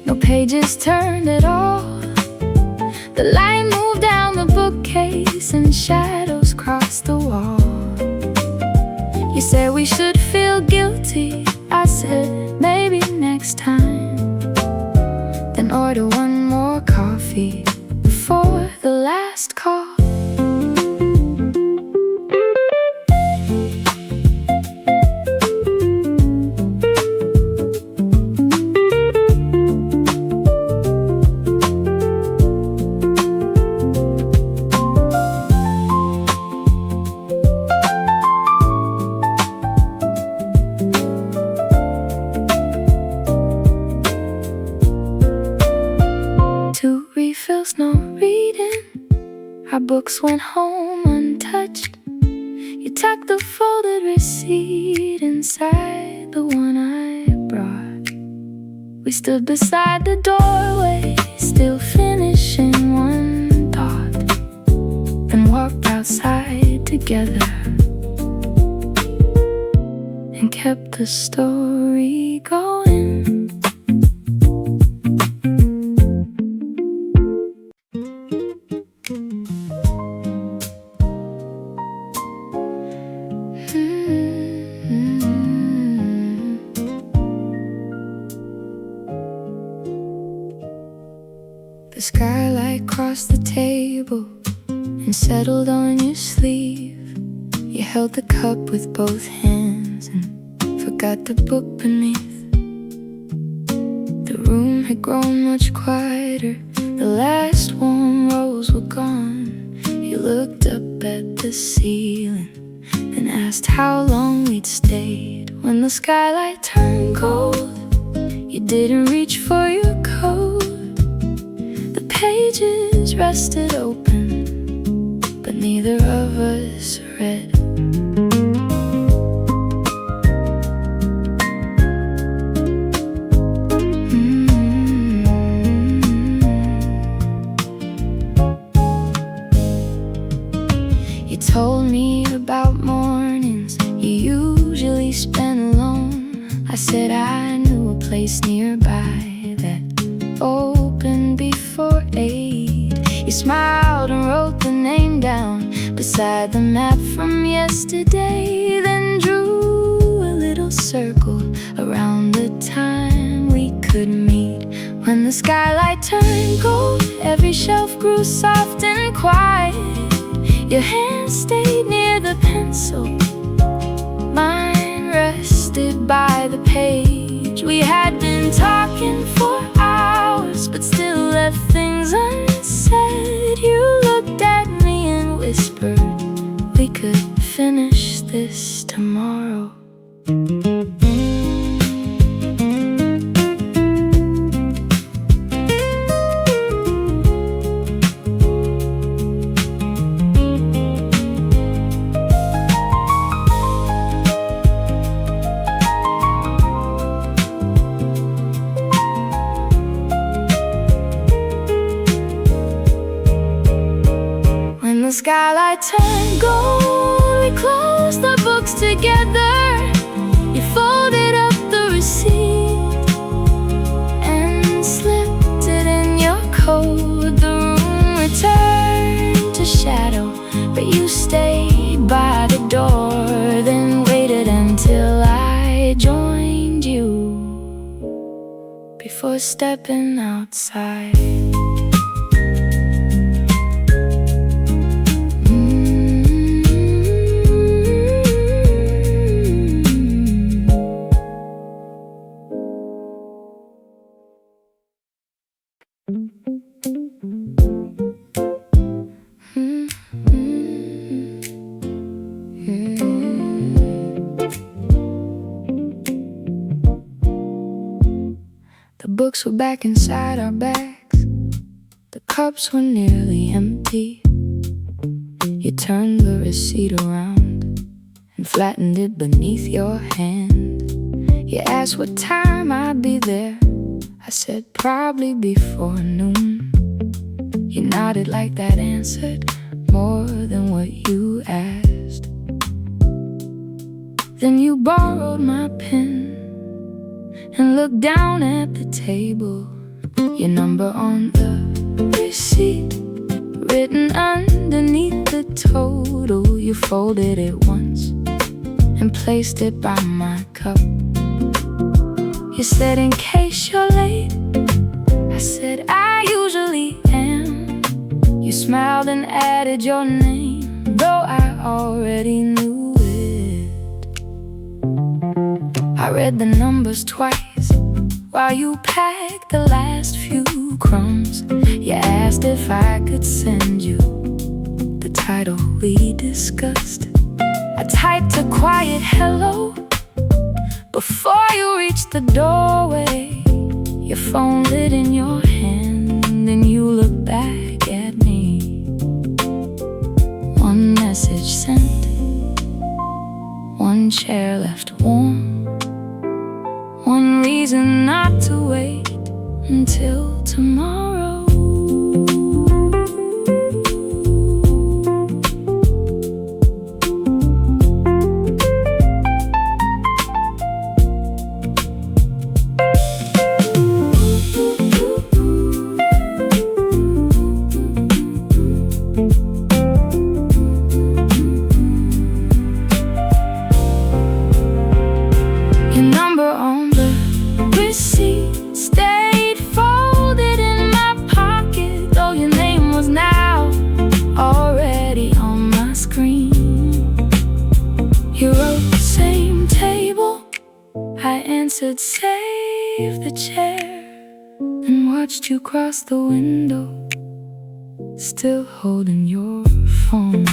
no pages turned at all. The light moved down the bookcase and shadows crossed the wall. You said we should feel guilty. I said maybe next time. Then order one more coffee before the last call. No reading. Our books went home untouched. You tucked the folded receipt inside the one I brought. We stood beside the doorway, still finishing one thought, then walked outside together and kept the story going. The skylight crossed the table and settled on your sleeve. You held the cup with both hands and forgot the book beneath. The room had grown much quieter. The last warm rose were gone. You looked up at the ceiling and asked how long we'd stayed. When the skylight turned cold, you didn't reach for your coat. The pages rested open, but neither of us read. You told me about mornings you usually spend alone. I said I knew a place nearby that opened before 8. You smiled and wrote the name down beside the map from yesterday, then drew a little circle around the time we could meet. When the skylight turned gold, every shelf grew soft and quiet. Your hand stayed near the pencil, mine rested by the page. We had been talking for hours, but still left things unsaid. You looked at me and whispered, we could finish this tomorrow. The skylight turned gold, we closed the books together. You folded up the receipt and slipped it in your coat. The room returned to shadow, but you stayed by the door, then waited until I joined you before stepping outside. The books were back inside our bags. The cups were nearly empty. You turned the receipt around and flattened it beneath your hand. You asked what time I'd be there. I said probably before noon. You nodded like that answered more than what you asked. Then you borrowed my pen and looked down at the table. Your number on the receipt written underneath the total. You folded it once and placed it by my cup. You said in case you're late. I said I usually am. You smiled and added your name, though I already knew it. I read the numbers twice while you packed the last few crumbs. You asked if I could send you the title we discussed. I typed a quiet hello before you reached the doorway. Your phone lit in your hand and you looked back at me. One message sent, one chair left warm, one reason not to wait until tomorrow. Your number on the receipt stayed folded in my pocket, though your name was now already on my screen. You wrote the same table. I answered, save the chair. watched you cross the window, still holding your phone.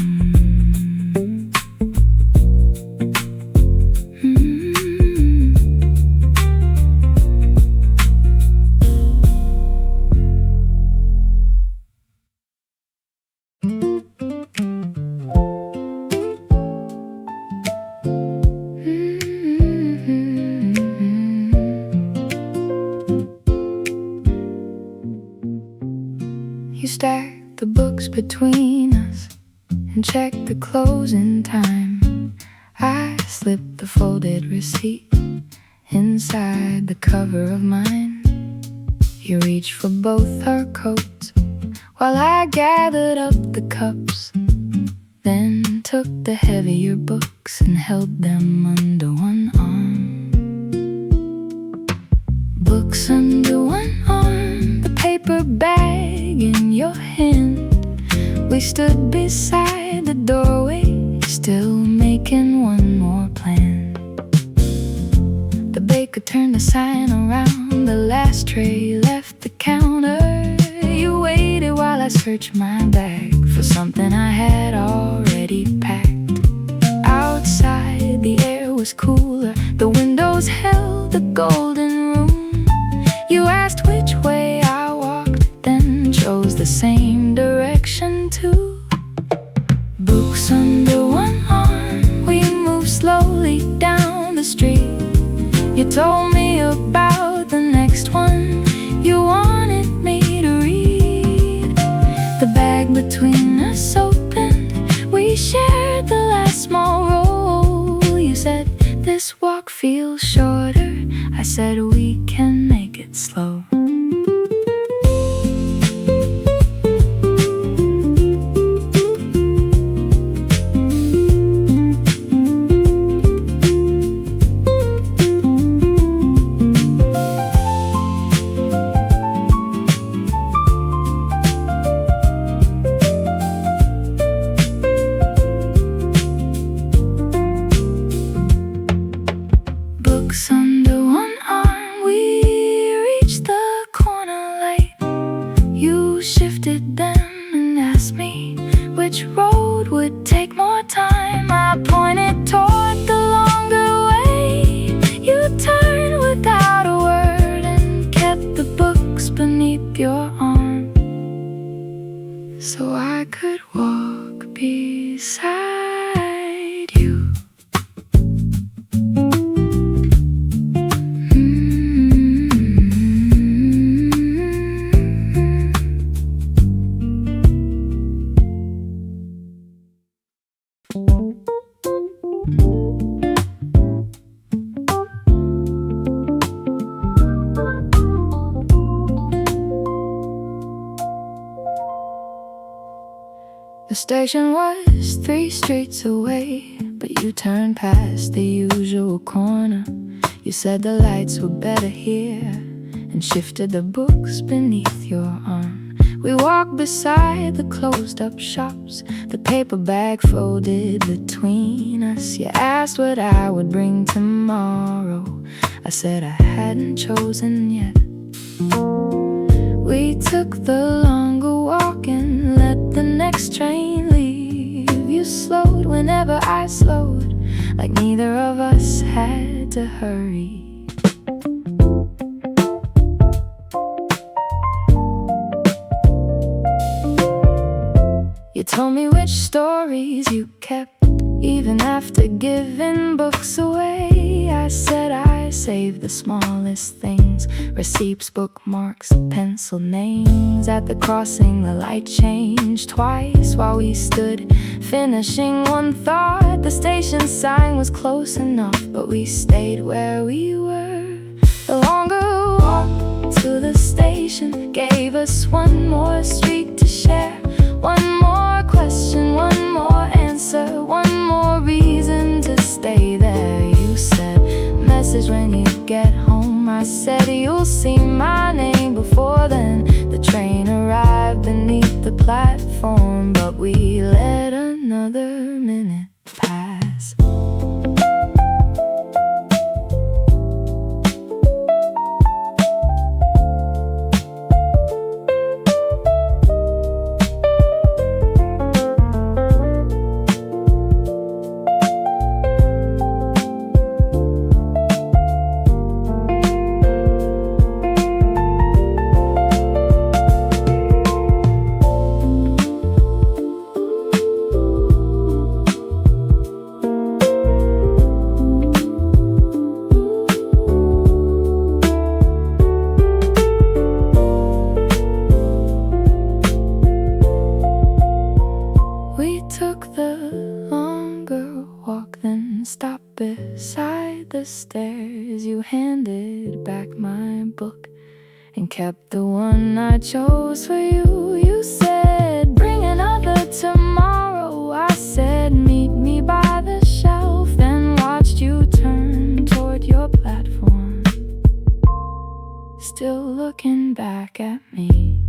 You stacked the books between us and checked the closing time. I slipped the folded receipt inside the cover of mine. You reached for both our coats while I gathered up the cups, then took the heavier books and held them under one arm. Books under one arm, the paper bag in your hand. We stood beside the doorway, still making one more plan. The baker turned the sign around, the last tray left the counter. You waited while I searched my bag for something I had already packed. Outside the air was cooler, the windows held the golden room. You asked which way I walked, then chose the same direction too. Books under one arm, we moved slowly down the street. You told me about the next one you wanted me to read. The bag between us opened, we shared the last small roll. You said, this walk feels shorter. I said, we can make it slow. Books under one arm, we reached the corner light. You shifted them and asked me which road would take more time. I pointed toward the longer way. You turned without a word and kept the books beneath your arm, so I could walk beside you. The station was 3 streets away, but you turned past the usual corner. You said the lights were better here and shifted the books beneath your arm. We walked beside the closed up shops, the paper bag folded between us. You asked what I would bring tomorrow. I said I hadn't chosen yet. We took the longer walk and let the next train leave. You slowed whenever I slowed, like neither of us had to hurry. You told me which stories you kept, even after giving books away. I said I saved the smallest things, receipts, bookmarks, pencil names. At the crossing the light changed twice while we stood finishing one thought. The station sign was close enough, but we stayed where we were. The longer walk to the station gave us one more street to share, one more question, one more answer, one more reason to stay there. You said, message when you get home. I said, you'll see my name before then. The train arrived beneath the platform, but we let another minute pass. then stopped beside the stairs. You handed back my book and kept the one I chose for you. You said, bring another tomorrow. I said, meet me by the shelf. Then watched you turn toward your platform, still looking back at me.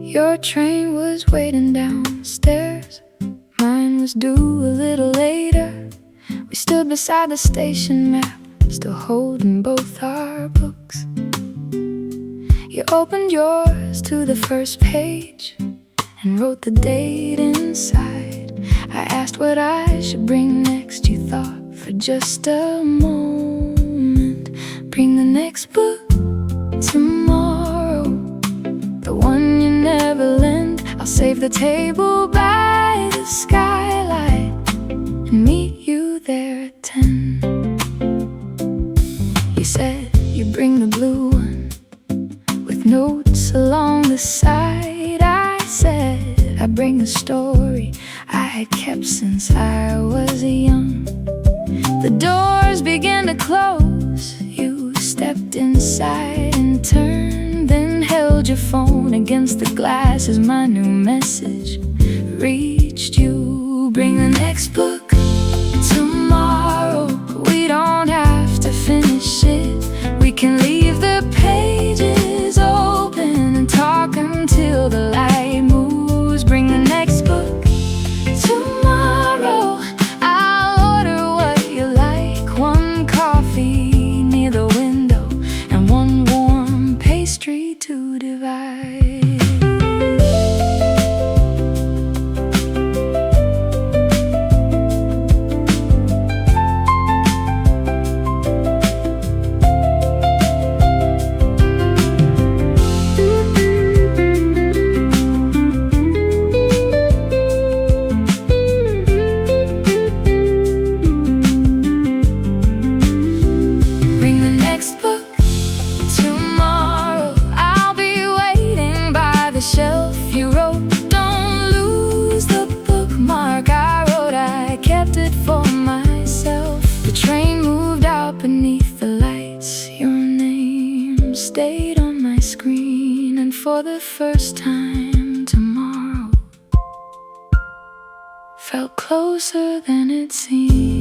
Your train was waiting downstairs, mine was due a little later. We stood beside the station map, still holding both our books. You opened yours to the first page and wrote the date inside. I asked what I should bring next. You thought for just a moment. Bring the next book tomorrow, the one you never lend. I'll save the table by the skylight and meet you there at 10. You said you bring the blue one with notes along the side. I said I bring a story I had kept since I was young. The doors began to close. You stepped inside and turned, then held your phone against the glass as my new message reached you. Bring the next book tomorrow. We don't have to finish it. We can leave the pages open and talk until the light moves. Bring the next book tomorrow. I'll order what you like. One coffee near the window and one warm pastry to divide. Stayed on my screen, and for the first time, tomorrow felt closer than it seemed.